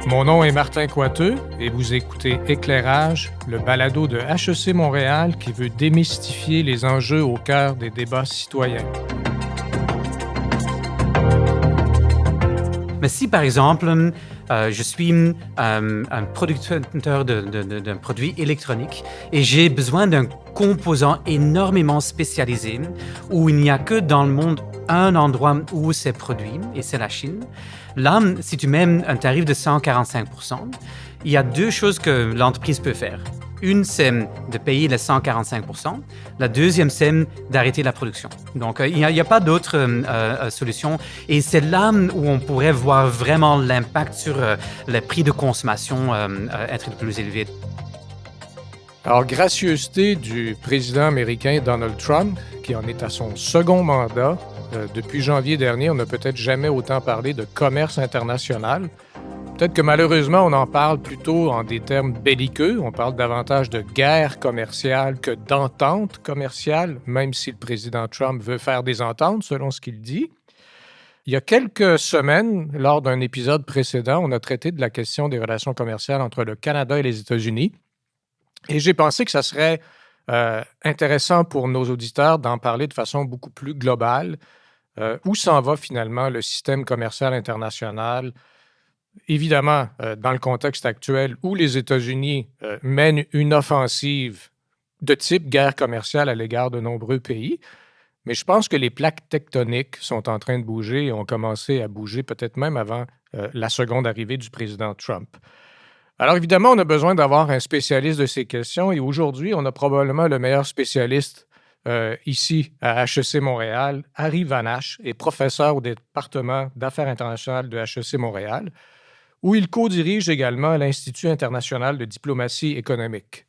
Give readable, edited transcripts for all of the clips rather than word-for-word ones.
Mon nom est Martin Coiteux et vous écoutez Éclairage, le balado de HEC Montréal qui veut démystifier les enjeux au cœur des débats citoyens. Mais si, par exemple, je suis un producteur d'un produit électronique et j'ai besoin d'un composant énormément spécialisé où il n'y a que dans le monde un endroit où c'est produit, et c'est la Chine. Là, si tu mets un tarif de 145%, il y a deux choses que l'entreprise peut faire. Une, c'est de payer les 145%. La deuxième, c'est d'arrêter la production. Donc, il n'y a pas d'autre solution. Et c'est là où on pourrait voir vraiment l'impact sur les prix de consommation être le plus élevé. Alors, gracieuseté du président américain Donald Trump, qui en est à son second mandat. Depuis janvier dernier, on n'a peut-être jamais autant parlé de commerce international. Peut-être que malheureusement, on en parle plutôt en des termes belliqueux. On parle davantage de guerre commerciale que d'entente commerciale, même si le président Trump veut faire des ententes, selon ce qu'il dit. Il y a quelques semaines, lors d'un épisode précédent, on a traité de la question des relations commerciales entre le Canada et les États-Unis. Et j'ai pensé que ça serait intéressant pour nos auditeurs d'en parler de façon beaucoup plus globale. Où s'en va finalement le système commercial international? Évidemment, dans le contexte actuel où les États-Unis mènent une offensive de type guerre commerciale à l'égard de nombreux pays, mais je pense que les plaques tectoniques sont en train de bouger et ont commencé à bouger peut-être même avant la seconde arrivée du président Trump. Alors évidemment, on a besoin d'avoir un spécialiste de ces questions et aujourd'hui, on a probablement le meilleur spécialiste ici à HEC Montréal. Harry Vanache est professeur au département d'affaires internationales de HEC Montréal, où il co-dirige également l'Institut international de diplomatie économique.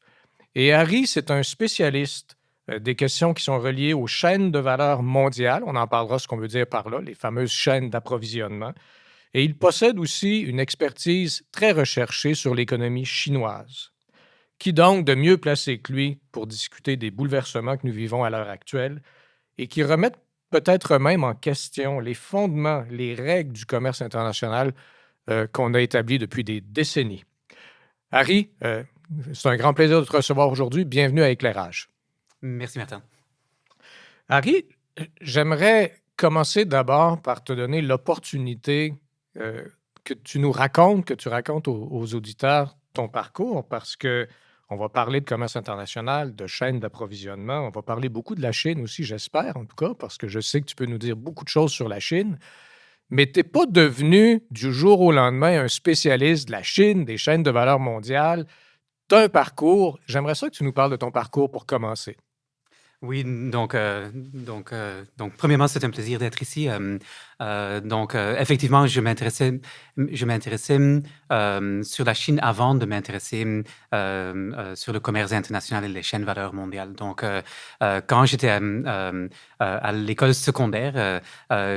Et Harry, c'est un spécialiste des questions qui sont reliées aux chaînes de valeur mondiales. On en parlera ce qu'on veut dire par là, les fameuses chaînes d'approvisionnement. Et il possède aussi une expertise très recherchée sur l'économie chinoise. Qui donc de mieux placé que lui pour discuter des bouleversements que nous vivons à l'heure actuelle et qui remettent peut-être même en question les fondements, les règles du commerce international qu'on a établi depuis des décennies. Harry, c'est un grand plaisir de te recevoir aujourd'hui. Bienvenue à Éclairage. Merci, Martin. Harry, j'aimerais commencer d'abord par te donner l'opportunité que tu nous racontes, que tu racontes aux auditeurs ton parcours, parce que on va parler de commerce international, de chaînes d'approvisionnement. On va parler beaucoup de la Chine aussi, j'espère, en tout cas, parce que je sais que tu peux nous dire beaucoup de choses sur la Chine. Mais tu n'es pas devenu du jour au lendemain un spécialiste de la Chine, des chaînes de valeur mondiales. Tu as un parcours. J'aimerais ça que tu nous parles de ton parcours pour commencer. Oui, donc premièrement, c'est un plaisir d'être ici. Effectivement, je m'intéressais sur la Chine avant de m'intéresser sur le commerce international et les chaînes de valeur mondiales. Donc, quand j'étais à l'école secondaire,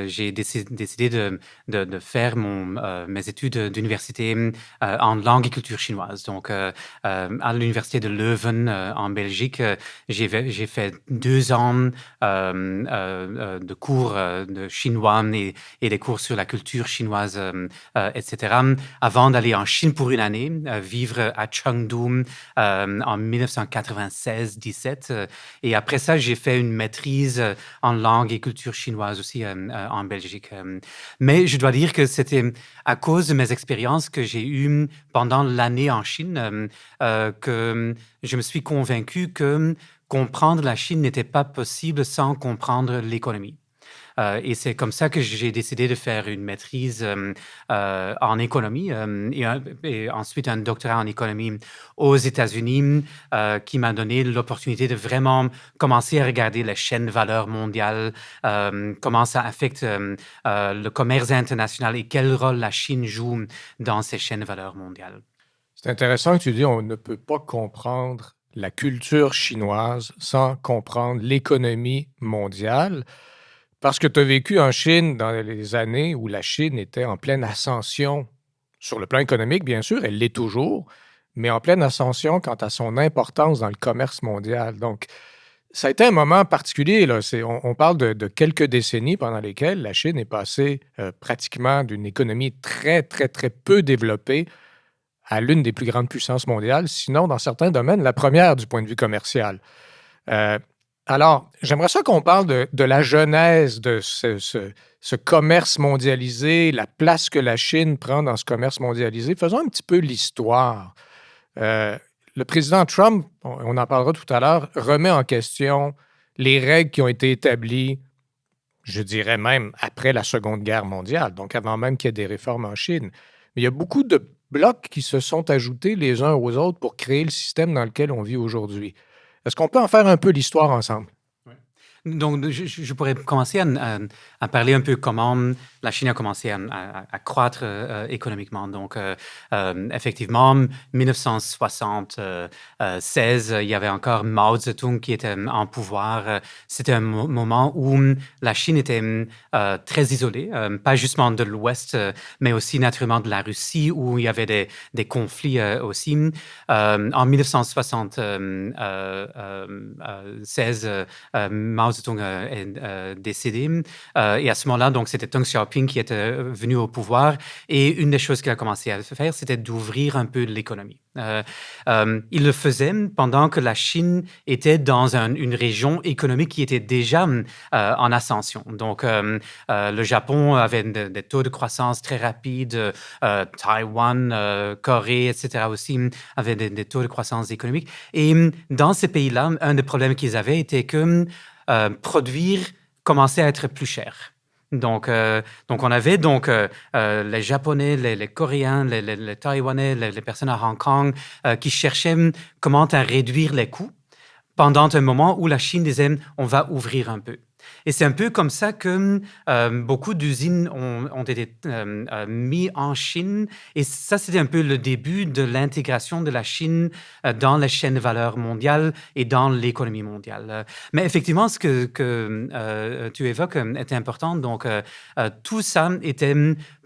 j'ai décidé de faire mes études d'université en langue et culture chinoise. Donc, à l'université de Leuven en Belgique, j'ai fait 2 ans de cours de chinois et des cours sur la culture chinoise, etc., avant d'aller en Chine pour une année, vivre à Chengdu en 1996-17. Et après ça, j'ai fait une maîtrise en langue et culture chinoise aussi en Belgique. Mais je dois dire que c'était à cause de mes expériences que j'ai eues pendant l'année en Chine que je me suis convaincu que comprendre la Chine n'était pas possible sans comprendre l'économie. Et c'est comme ça que j'ai décidé de faire une maîtrise en économie et ensuite un doctorat en économie aux États-Unis qui m'a donné l'opportunité de vraiment commencer à regarder les chaînes de valeur mondiales, comment ça affecte le commerce international et quel rôle la Chine joue dans ces chaînes de valeur mondiales. C'est intéressant que tu dis on ne peut pas comprendre la culture chinoise sans comprendre l'économie mondiale. Parce que tu as vécu en Chine dans les années où la Chine était en pleine ascension, sur le plan économique, bien sûr, elle l'est toujours, mais en pleine ascension quant à son importance dans le commerce mondial. Donc, ça a été un moment particulier. Là. On parle de quelques décennies pendant lesquelles la Chine est passée pratiquement d'une économie très, très, très peu développée à l'une des plus grandes puissances mondiales, sinon, dans certains domaines, la première du point de vue commercial. Euh, alors, j'aimerais ça qu'on parle de la genèse de ce commerce mondialisé, la place que la Chine prend dans ce commerce mondialisé. Faisons un petit peu l'histoire. Euh, le président Trump, on en parlera tout à l'heure, remet en question les règles qui ont été établies, je dirais même après la Seconde Guerre mondiale, donc avant même qu'il y ait des réformes en Chine. Mais il y a beaucoup de blocs qui se sont ajoutés les uns aux autres pour créer le système dans lequel on vit aujourd'hui. Est-ce qu'on peut en faire un peu l'histoire ensemble? Donc, je pourrais commencer à parler un peu comment la Chine a commencé à croître économiquement. Donc, effectivement, 1976, il y avait encore Mao Zedong qui était en pouvoir. C'était un moment où la Chine était très isolée, pas justement de l'Ouest, mais aussi naturellement de la Russie, où il y avait des conflits aussi. En 1976, Mao Zedong est décédé. Et à ce moment-là, donc, c'était Deng Xiaoping qui était venu au pouvoir. Et une des choses qu'il a commencé à faire, c'était d'ouvrir un peu l'économie. Il le faisait pendant que la Chine était dans une région économique qui était déjà en ascension. Donc, le Japon avait des taux de croissance très rapides. Taïwan, Corée, etc. aussi avaient des taux de croissance économique. Et dans ces pays-là, un des problèmes qu'ils avaient était que produire commençait à être plus cher. Donc on avait les Japonais, les Coréens, les Taïwanais, les personnes à Hong Kong qui cherchaient comment réduire les coûts pendant un moment où la Chine disait on va ouvrir un peu. Et c'est un peu comme ça que beaucoup d'usines ont été mises en Chine. Et ça, c'était un peu le début de l'intégration de la Chine dans les chaînes de valeur mondiales et dans l'économie mondiale. Mais effectivement, ce que tu évoques est important. Donc, tout ça était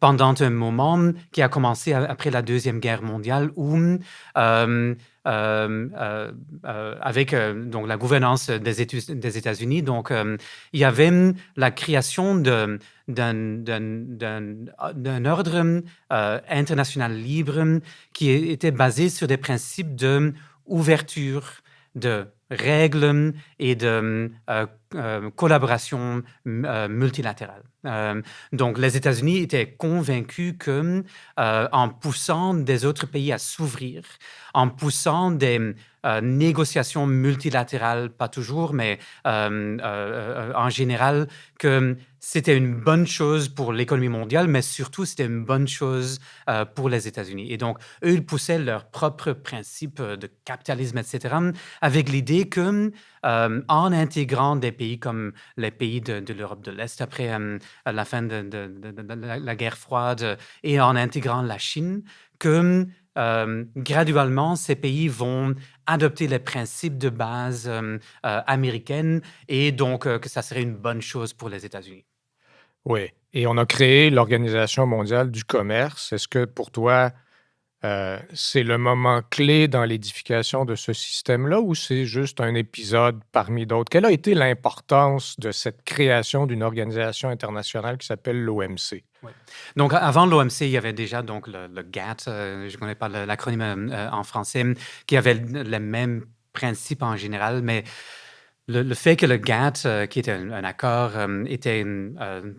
pendant un moment qui a commencé après la Deuxième Guerre mondiale où avec donc la gouvernance des États-Unis. Donc, il y avait la création d'un ordre international libre qui était basé sur des principes d'ouverture, de règles et de collaboration multilatérale. Donc, les États-Unis étaient convaincus que en poussant des autres pays à s'ouvrir, en poussant des négociations multilatérales, pas toujours, mais en général, que c'était une bonne chose pour l'économie mondiale, mais surtout, c'était une bonne chose pour les États-Unis. Et donc, eux, ils poussaient leurs propres principes de capitalisme, etc., avec l'idée que en intégrant des pays comme les pays de l'Europe de l'Est après la fin de la guerre froide et en intégrant la Chine, que graduellement, ces pays vont adopter les principes de base américaines et donc que ça serait une bonne chose pour les États-Unis. Oui. Et on a créé l'Organisation mondiale du commerce. Est-ce que pour toi, c'est le moment clé dans l'édification de ce système-là ou c'est juste un épisode parmi d'autres? Quelle a été l'importance de cette création d'une organisation internationale qui s'appelle l'OMC? Ouais. Donc, avant l'OMC, il y avait déjà donc, le GATT, je ne connais pas l'acronyme en français, qui avait les mêmes principes en général, mais le fait que le GATT, qui était un accord, était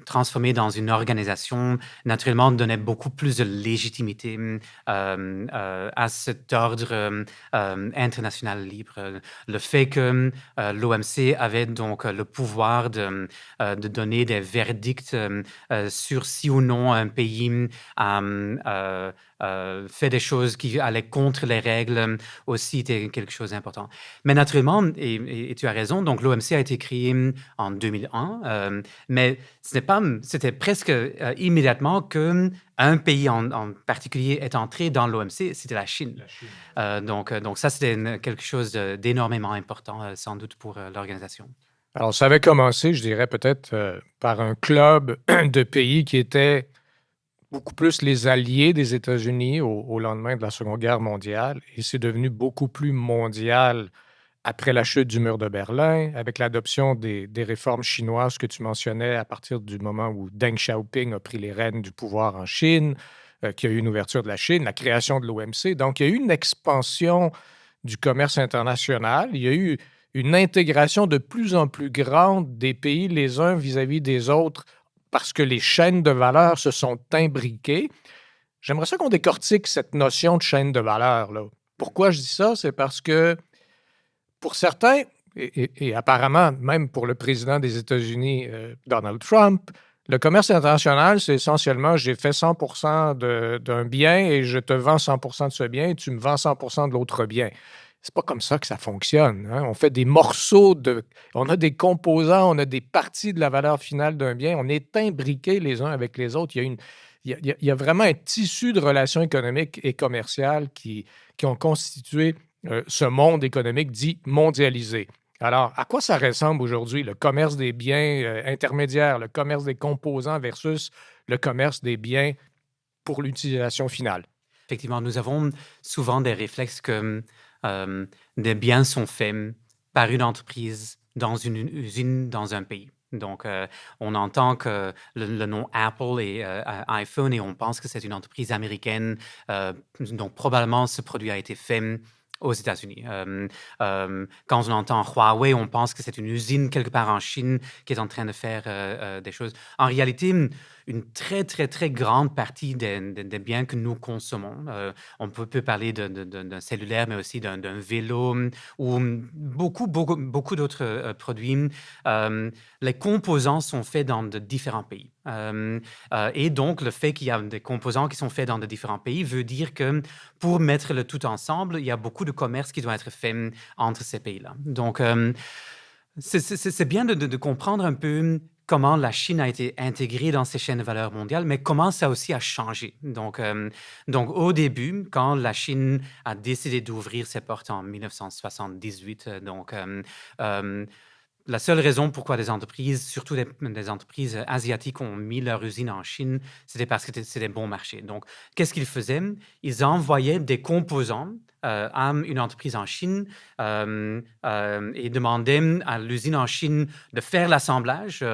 transformé dans une organisation, naturellement, donnait beaucoup plus de légitimité à cet ordre international libre. Le fait que l'OMC avait donc le pouvoir de donner des verdicts sur si ou non un pays fait des choses qui allaient contre les règles, aussi était quelque chose d'important. Mais naturellement, et tu as raison, donc l'OMC a été créé en 2001, mais c'était presque immédiatement qu'un pays en particulier est entré dans l'OMC, c'était la Chine. Donc ça, c'était quelque chose d'énormément important, sans doute, pour l'organisation. Alors, ça avait commencé, je dirais, peut-être par un club de pays qui étaient beaucoup plus les alliés des États-Unis au lendemain de la Seconde Guerre mondiale. Et c'est devenu beaucoup plus mondial après la chute du mur de Berlin, avec l'adoption des réformes chinoises que tu mentionnais à partir du moment où Deng Xiaoping a pris les rênes du pouvoir en Chine, qu'il y a eu une ouverture de la Chine, la création de l'OMC. Donc, il y a eu une expansion du commerce international. Il y a eu une intégration de plus en plus grande des pays les uns vis-à-vis des autres parce que les chaînes de valeur se sont imbriquées. J'aimerais ça qu'on décortique cette notion de chaîne de valeur, là. Pourquoi je dis ça? C'est parce que pour certains, et apparemment même pour le président des États-Unis, Donald Trump, le commerce international, c'est essentiellement j'ai fait 100 d'un bien et je te vends 100 de ce bien et tu me vends 100 de l'autre bien. C'est pas comme ça que ça fonctionne, hein. On fait des morceaux on a des composants, on a des parties de la valeur finale d'un bien, on est imbriqués les uns avec les autres. Il y a vraiment un tissu de relations économiques et commerciales qui ont constitué ce monde économique dit mondialisé. Alors, à quoi ça ressemble aujourd'hui, le commerce des biens intermédiaires, le commerce des composants versus le commerce des biens pour l'utilisation finale? Effectivement, nous avons souvent des réflexes que des biens sont faits par une entreprise dans une usine dans un pays. Donc, on entend que le nom Apple et iPhone et on pense que c'est une entreprise américaine. Donc, probablement, ce produit a été fait aux États-Unis. Quand on entend Huawei, on pense que c'est une usine quelque part en Chine qui est en train de faire des choses. En réalité, une très, très, très grande partie des biens que nous consommons, on peut parler d'un cellulaire, mais aussi d'un vélo ou beaucoup d'autres produits. Les composants sont faits dans de différents pays. Et donc, le fait qu'il y a des composants qui sont faits dans de différents pays veut dire que pour mettre le tout ensemble, il y a beaucoup de commerce qui doit être fait entre ces pays-là. Donc, c'est bien de comprendre un peu comment la Chine a été intégrée dans ces chaînes de valeur mondiales, mais comment ça aussi a changé. Donc, au début, quand la Chine a décidé d'ouvrir ses portes en 1978, la seule raison pourquoi des entreprises, surtout des entreprises asiatiques, ont mis leur usine en Chine, c'était parce que c'était des bons marchés. Donc, qu'est-ce qu'ils faisaient? Ils envoyaient des composants à une entreprise en Chine et demandaient à l'usine en Chine de faire l'assemblage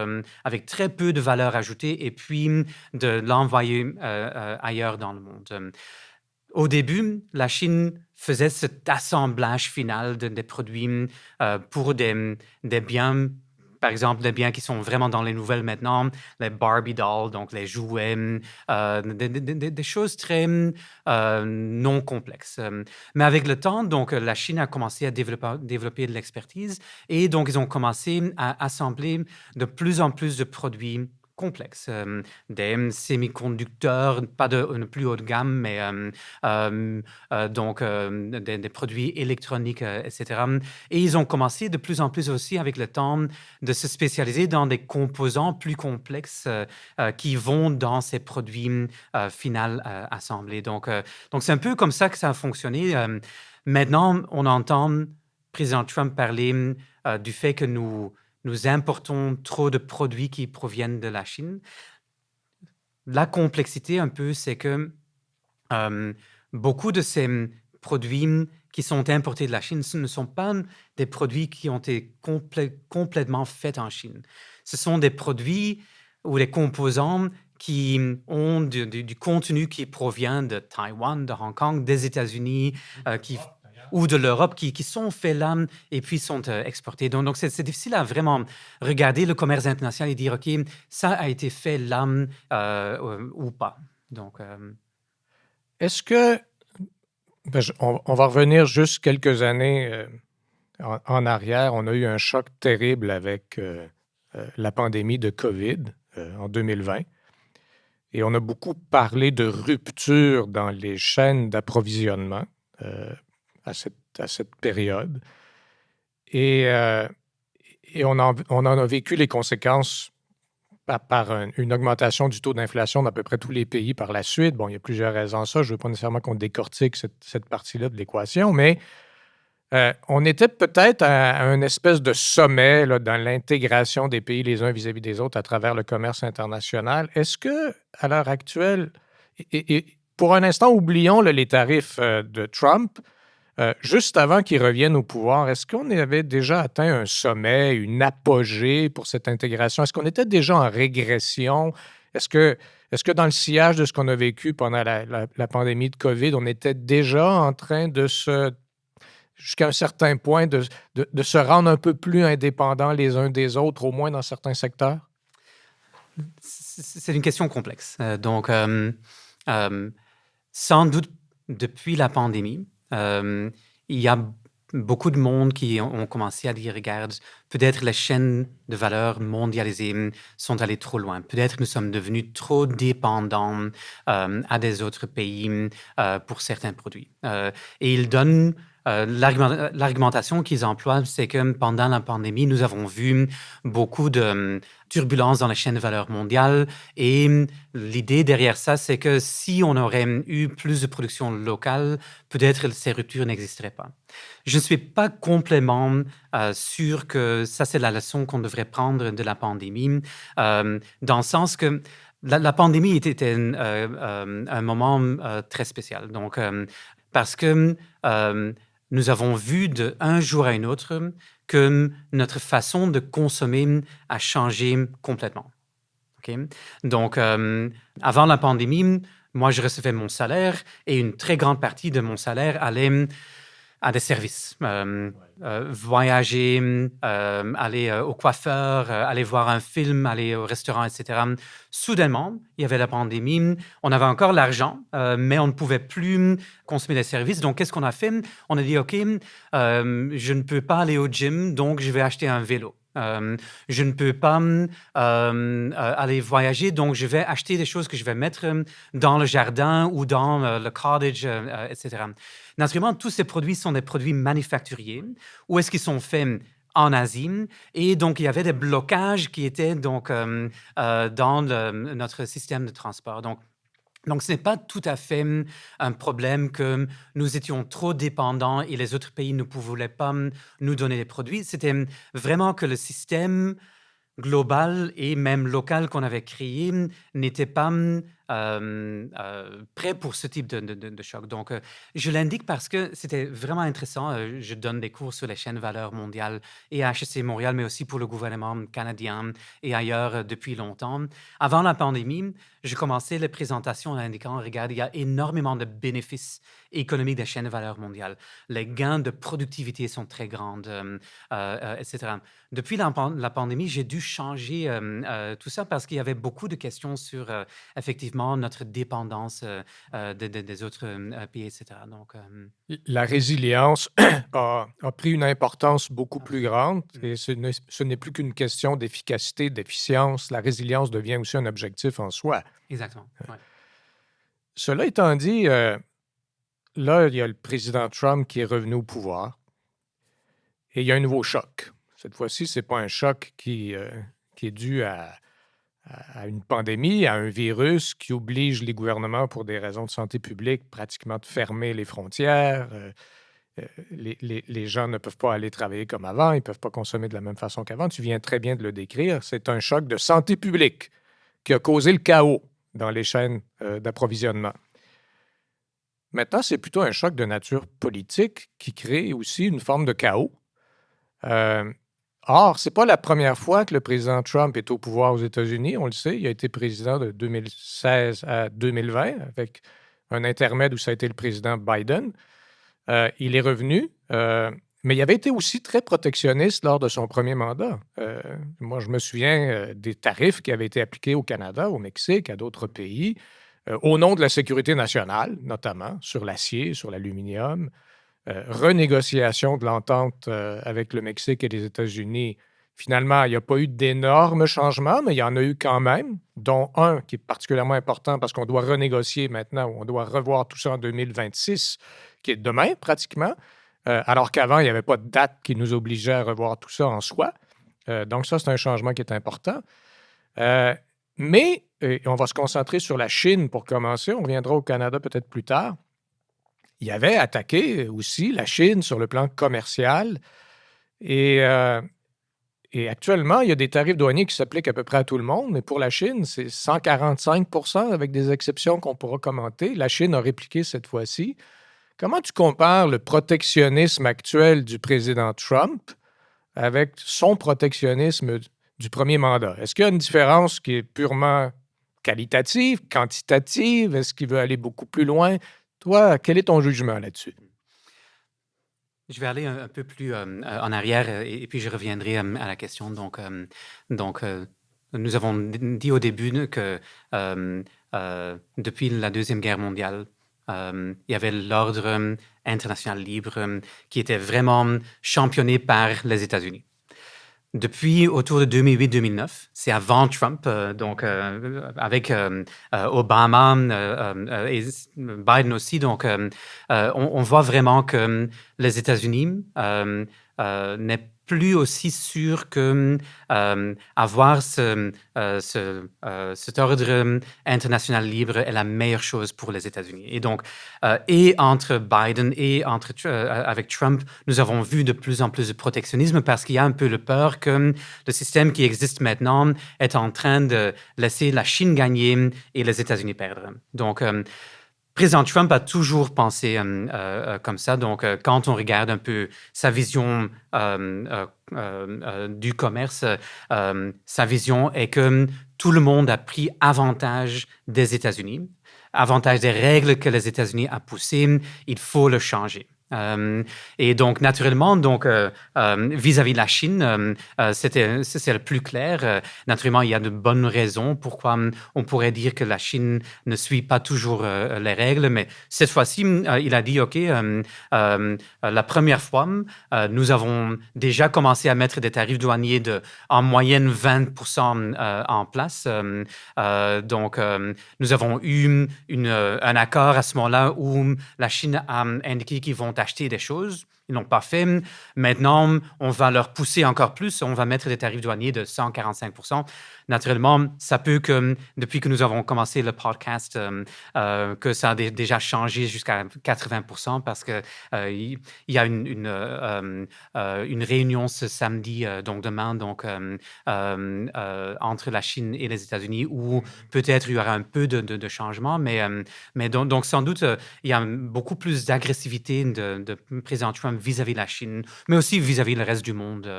avec très peu de valeur ajoutée et puis de l'envoyer ailleurs dans le monde. Au début, la Chine faisait cet assemblage final des produits pour des biens, par exemple, des biens qui sont vraiment dans les nouvelles maintenant, les Barbie dolls, donc les jouets, des choses très non complexes. Mais avec le temps, donc, la Chine a commencé à développer de l'expertise et donc ils ont commencé à assembler de plus en plus de produits complexes, des semi-conducteurs, pas de plus haut de gamme, mais des produits électroniques, etc. Et ils ont commencé de plus en plus aussi avec le temps de se spécialiser dans des composants plus complexes qui vont dans ces produits finaux assemblés. Donc, c'est un peu comme ça que ça a fonctionné. Maintenant, on entend le président Trump parler du fait que nous importons trop de produits qui proviennent de la Chine. La complexité un peu, c'est que beaucoup de ces produits qui sont importés de la Chine, ce ne sont pas des produits qui ont été complètement faits en Chine. Ce sont des produits ou des composants qui ont du contenu qui provient de Taïwan, de Hong Kong, des États-Unis, ou de l'Europe qui sont faits là et puis sont exportés. Donc c'est difficile à vraiment regarder le commerce international et dire, OK, ça a été fait là ou pas. Donc, Est-ce que, on va revenir juste quelques années en arrière. On a eu un choc terrible avec la pandémie de COVID en 2020. Et on a beaucoup parlé de rupture dans les chaînes d'approvisionnement à cette période. Et on en a vécu les conséquences par une augmentation du taux d'inflation d'à peu près tous les pays par la suite. Bon, il y a plusieurs raisons à ça. Je ne veux pas nécessairement qu'on décortique cette partie-là de l'équation, mais on était peut-être à un espèce de sommet là, dans l'intégration des pays les uns vis-à-vis des autres à travers le commerce international. Est-ce que, à l'heure actuelle, et pour un instant, oublions là, les tarifs de Trump, juste avant qu'il revienne au pouvoir, est-ce qu'on avait déjà atteint un sommet, une apogée pour cette intégration? Est-ce qu'on était déjà en régression? Est-ce que dans le sillage de ce qu'on a vécu pendant la pandémie de COVID, on était déjà en train jusqu'à un certain point, de se rendre un peu plus indépendants les uns des autres, au moins dans certains secteurs? C'est une question complexe. Euh, Sans doute, depuis la pandémie, il y a beaucoup de monde qui ont commencé à dire, regarde, peut-être les chaînes de valeur mondialisées sont allées trop loin. Peut-être nous sommes devenus trop dépendants à des autres pays pour certains produits. Et ils donnent l'argumentation qu'ils emploient, c'est que pendant la pandémie, nous avons vu beaucoup de turbulences dans les chaînes de valeur mondiales. Et l'idée derrière ça, c'est que si on aurait eu plus de production locale, peut-être ces ruptures n'existeraient pas. Je ne suis pas complètement sûr que ça, c'est la leçon qu'on devrait prendre de la pandémie, dans le sens que la pandémie était un moment très spécial. Donc, parce que nous avons vu d'un jour à un autre que notre façon de consommer a changé complètement. OK? Donc, avant la pandémie, moi, je recevais mon salaire et une très grande partie de mon salaire allait à des services. Voyager, aller au coiffeur, aller voir un film, aller au restaurant, etc. Soudainement, il y avait la pandémie. On avait encore l'argent, mais on ne pouvait plus consommer des services. Donc, qu'est-ce qu'on a fait? On a dit, OK, je ne peux pas aller au gym, donc je vais acheter un vélo. Je ne peux pas aller voyager, donc je vais acheter des choses que je vais mettre dans le jardin ou dans le cottage, etc. Naturellement, tous ces produits sont des produits manufacturiers. Où est-ce qu'ils sont faits? En Asie. Et donc, il y avait des blocages qui étaient donc, dans notre système de transport. Donc, ce n'est pas tout à fait un problème que nous étions trop dépendants et les autres pays ne voulaient pas nous donner les produits. C'était vraiment que le système global et même local qu'on avait créé n'était pas prêt pour ce type de choc. Donc, je l'indique parce que c'était vraiment intéressant. Je donne des cours sur les chaînes de valeur mondiales et à HEC Montréal, mais aussi pour le gouvernement canadien et ailleurs depuis longtemps. Avant la pandémie, je commençais les présentations en indiquant, regarde, il y a énormément de bénéfices économiques des chaînes de valeur mondiales. Les gains de productivité sont très grands, etc. Depuis la pandémie, j'ai dû changer tout ça parce qu'il y avait beaucoup de questions sur, effectivement, notre dépendance des autres pays, etc. Donc, La résilience a pris une importance beaucoup plus grande et ce n'est plus qu'une question d'efficacité, d'efficience. La résilience devient aussi un objectif en soi. Exactement. Ouais. Cela étant dit, là, il y a le président Trump qui est revenu au pouvoir et il y a un nouveau choc. Cette fois-ci, ce n'est pas un choc qui est dû à une pandémie, à un virus qui oblige les gouvernements, pour des raisons de santé publique, pratiquement de fermer les frontières. Les gens ne peuvent pas aller travailler comme avant, ils ne peuvent pas consommer de la même façon qu'avant. Tu viens très bien de le décrire. C'est un choc de santé publique qui a causé le chaos dans les chaînes d'approvisionnement. Maintenant, c'est plutôt un choc de nature politique qui crée aussi une forme de chaos. Or, ce n'est pas la première fois que le président Trump est au pouvoir aux États-Unis. On le sait, il a été président de 2016 à 2020, avec un intermède où ça a été le président Biden. Il est revenu, mais il avait été aussi très protectionniste lors de son premier mandat. Moi, je me souviens des tarifs qui avaient été appliqués au Canada, au Mexique, à d'autres pays, au nom de la sécurité nationale, notamment sur l'acier, sur l'aluminium. Renégociation de l'entente avec le Mexique et les États-Unis. Finalement, il n'y a pas eu d'énormes changements, mais il y en a eu quand même, dont un qui est particulièrement important parce qu'on doit renégocier maintenant, ou on doit revoir tout ça en 2026, qui est demain pratiquement, alors qu'avant, il n'y avait pas de date qui nous obligeait à revoir tout ça en soi. Donc ça, c'est un changement qui est important. Mais on va se concentrer sur la Chine pour commencer. On reviendra au Canada peut-être plus tard. Il avait attaqué aussi la Chine sur le plan commercial. Et actuellement, il y a des tarifs douaniers qui s'appliquent à peu près à tout le monde, mais pour la Chine, c'est 145 avec des exceptions qu'on pourra commenter. La Chine a répliqué cette fois-ci. Comment tu compares le protectionnisme actuel du président Trump avec son protectionnisme du premier mandat? Est-ce qu'il y a une différence qui est purement qualitative, quantitative? Est-ce qu'il veut aller beaucoup plus loin? Toi, quel est ton jugement là-dessus? Je vais aller un peu plus en arrière et puis je reviendrai à la question. Donc, nous avons dit au début que depuis la Deuxième Guerre mondiale, il y avait l'ordre international libre qui était vraiment championné par les États-Unis. Depuis autour de 2008-2009, c'est avant Trump, avec Obama et Biden aussi. Donc, on voit vraiment que les États-Unis n'est plus aussi sûr que avoir cet ordre international libre est la meilleure chose pour les États-Unis. Et donc, et entre Biden et avec Trump, nous avons vu de plus en plus de protectionnisme parce qu'il y a un peu le peur que le système qui existe maintenant est en train de laisser la Chine gagner et les États-Unis perdre. Donc, Président Trump a toujours pensé comme ça. Donc, quand on regarde un peu sa vision du commerce, sa vision est que tout le monde a pris avantage des États-Unis, avantage des règles que les États-Unis ont poussées. Il faut le changer. Et donc, naturellement, vis-à-vis de la Chine, c'est le plus clair. Naturellement, il y a de bonnes raisons pourquoi on pourrait dire que la Chine ne suit pas toujours les règles, mais cette fois-ci, il a dit, OK, la première fois, nous avons déjà commencé à mettre des tarifs douaniers de, en moyenne, 20% en place. Nous avons eu un accord à ce moment-là où la Chine a indiqué qu'ils vont acheter des choses. Ils n'ont pas fait. Maintenant, on va leur pousser encore plus. On va mettre des tarifs douaniers de 145%. Naturellement, ça peut que, depuis que nous avons commencé le podcast, que ça a déjà changé jusqu'à 80% parce que il y a une réunion ce samedi, donc demain, entre la Chine et les États-Unis où peut-être il y aura un peu de changement, mais donc sans doute, il y a beaucoup plus d'agressivité de président Trump vis-à-vis de la Chine, mais aussi vis-à-vis le reste du monde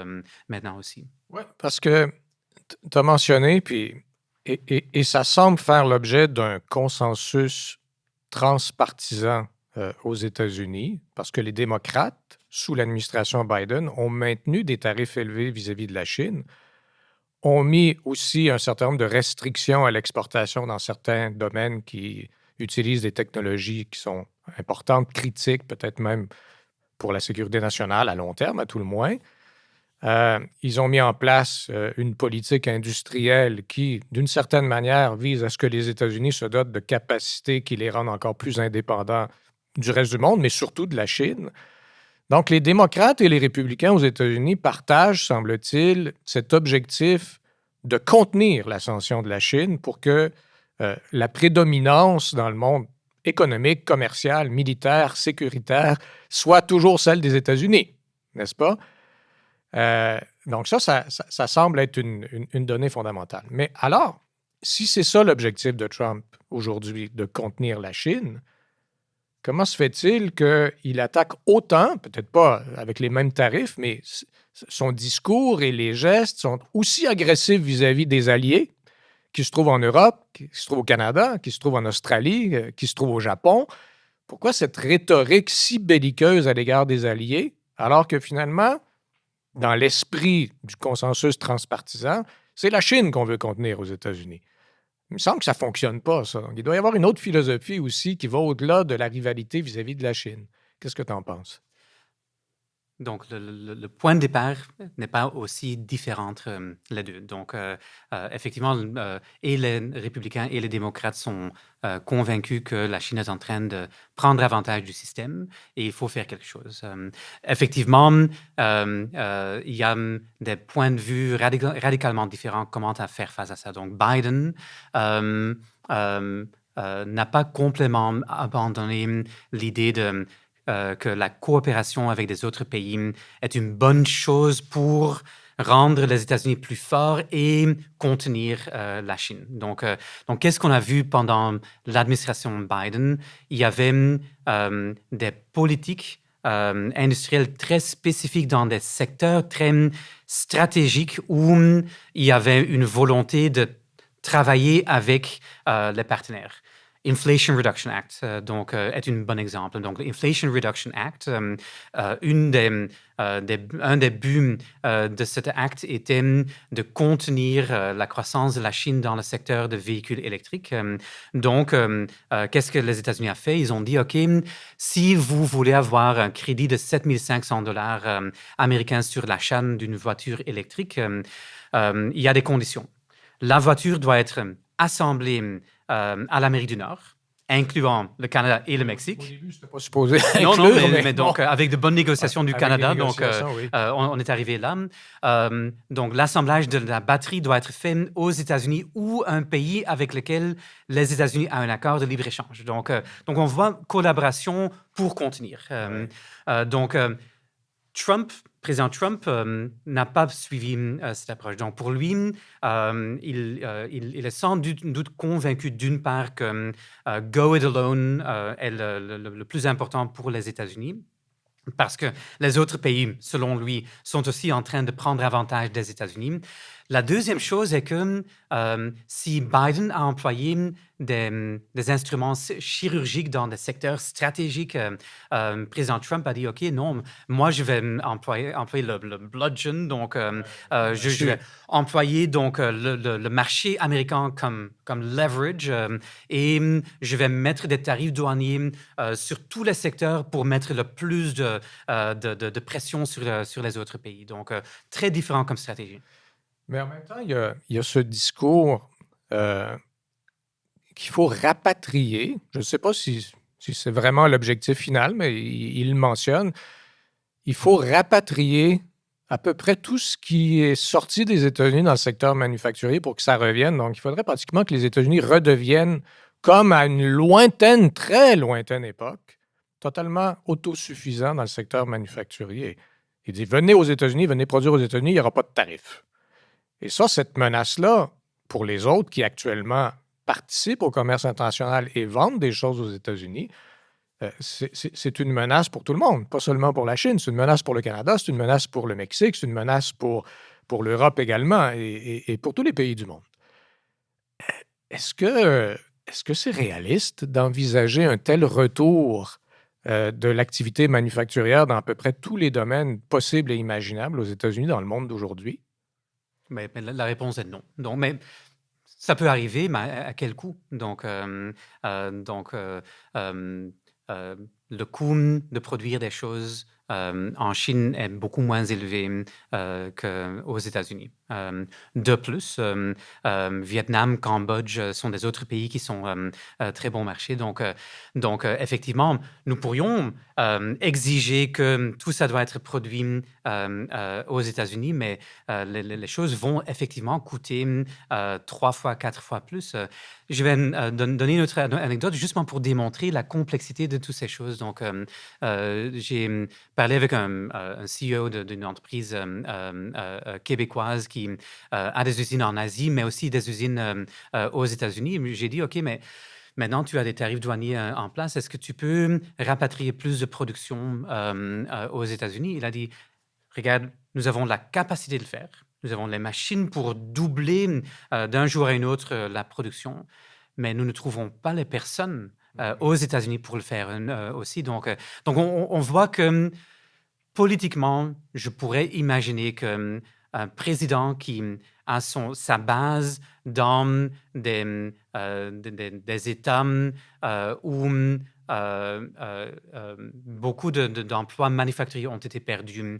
maintenant aussi. Oui, parce que tu as mentionné, et ça semble faire l'objet d'un consensus transpartisan aux États-Unis, parce que les démocrates, sous l'administration Biden, ont maintenu des tarifs élevés vis-à-vis de la Chine, ont mis aussi un certain nombre de restrictions à l'exportation dans certains domaines qui utilisent des technologies qui sont importantes, critiques, peut-être même pour la sécurité nationale à long terme, à tout le moins. Ils ont mis en place une politique industrielle qui, d'une certaine manière, vise à ce que les États-Unis se dotent de capacités qui les rendent encore plus indépendants du reste du monde, mais surtout de la Chine. Donc, les démocrates et les républicains aux États-Unis partagent, semble-t-il, cet objectif de contenir l'ascension de la Chine pour que la prédominance dans le monde économique, commercial, militaire, sécuritaire soit toujours celle des États-Unis, n'est-ce pas? Donc ça semble être une donnée fondamentale. Mais alors, si c'est ça l'objectif de Trump aujourd'hui, de contenir la Chine, comment se fait-il qu'il attaque autant, peut-être pas avec les mêmes tarifs, mais son discours et les gestes sont aussi agressifs vis-à-vis des alliés qui se trouvent en Europe, qui se trouvent au Canada, qui se trouvent en Australie, qui se trouvent au Japon? Pourquoi cette rhétorique si belliqueuse à l'égard des alliés, alors que finalement, dans l'esprit du consensus transpartisan, c'est la Chine qu'on veut contenir aux États-Unis? Il me semble que ça ne fonctionne pas, ça. Donc, il doit y avoir une autre philosophie aussi qui va au-delà de la rivalité vis-à-vis de la Chine. Qu'est-ce que tu en penses? Donc, le point de départ n'est pas aussi différent entre les deux. Donc, effectivement, et les républicains et les démocrates sont convaincus que la Chine est en train de prendre avantage du système et il faut faire quelque chose. Effectivement, il y a des points de vue radicalement différents comment faire face à ça. Donc, Biden n'a pas complètement abandonné l'idée que la coopération avec des autres pays est une bonne chose pour rendre les États-Unis plus forts et contenir la Chine. Donc, qu'est-ce qu'on a vu pendant l'administration Biden? Il y avait des politiques industrielles très spécifiques dans des secteurs très stratégiques où il y avait une volonté de travailler avec les partenaires. Inflation Reduction Act, est un bon exemple. Donc, l'Inflation Reduction Act, un des buts de cet acte était de contenir la croissance de la Chine dans le secteur de véhicules électriques. Qu'est-ce que les États-Unis ont fait? Ils ont dit, OK, si vous voulez avoir un crédit de 7 500 dollars américains sur l'achat d'une voiture électrique, il y a des conditions. La voiture doit être assemblée à l'Amérique du Nord, incluant le Canada et le Au Mexique. début, c'était pas supposé Non, inclure, mais bon, avec de bonnes négociations du avec des Canada, négociations, oui. on est arrivé là. Donc, l'assemblage de la batterie doit être fait aux États-Unis ou un pays avec lequel les États-Unis ont un accord de libre-échange. Donc, on voit collaboration pour contenir. Président Trump n'a pas suivi cette approche. Donc, pour lui, il est sans doute convaincu d'une part que go it alone est le plus important pour les États-Unis. Parce que les autres pays, selon lui, sont aussi en train de prendre avantage des États-Unis. La deuxième chose est que si Biden a employé des instruments chirurgiques dans des secteurs stratégiques, président Trump a dit, OK, non, moi, je vais employer le bludgeon, donc je vais employer donc, le marché américain comme leverage et je vais mettre des tarifs douaniers sur tous les secteurs pour mettre le plus de pression sur les autres pays. Donc, très différent comme stratégie. Mais en même temps, il y a ce discours qu'il faut rapatrier. Je ne sais pas si c'est vraiment l'objectif final, mais il le mentionne. Il faut rapatrier à peu près tout ce qui est sorti des États-Unis dans le secteur manufacturier pour que ça revienne. Donc, il faudrait pratiquement que les États-Unis redeviennent, comme à une lointaine, très lointaine époque, totalement autosuffisants dans le secteur manufacturier. Il dit, venez aux États-Unis, venez produire aux États-Unis, il n'y aura pas de tarifs. Et ça, cette menace-là, pour les autres qui actuellement participent au commerce international et vendent des choses aux États-Unis, c'est une menace pour tout le monde, pas seulement pour la Chine. C'est une menace pour le Canada, c'est une menace pour le Mexique, c'est une menace pour l'Europe également et pour tous les pays du monde. Est-ce que c'est réaliste d'envisager un tel retour de l'activité manufacturière dans à peu près tous les domaines possibles et imaginables aux États-Unis dans le monde d'aujourd'hui? Mais la réponse est non. Donc, mais ça peut arriver, mais à quel coût? Le coût de produire des choses en Chine est beaucoup moins élevé qu'aux États-Unis. De plus, Vietnam, Cambodge sont des autres pays qui sont très bons marchés. Donc, effectivement, nous pourrions exiger que tout ça doit être produit aux États-Unis, mais les choses vont effectivement coûter 3 fois, 4 fois plus. Je vais donner une autre anecdote justement pour démontrer la complexité de toutes ces choses. Donc, j'ai parlé avec un CEO d'une entreprise québécoise qui a des usines en Asie, mais aussi des usines aux États-Unis. J'ai dit, OK, mais maintenant, tu as des tarifs douaniers en place. Est-ce que tu peux rapatrier plus de production aux États-Unis? Il a dit, regarde, nous avons la capacité de le faire. Nous avons les machines pour doubler d'un jour à un autre la production, mais nous ne trouvons pas les personnes aux États-Unis pour le faire aussi. Donc on voit que politiquement, je pourrais imaginer qu'un président qui a sa base dans des États où beaucoup d'emplois manufacturiers ont été perdus,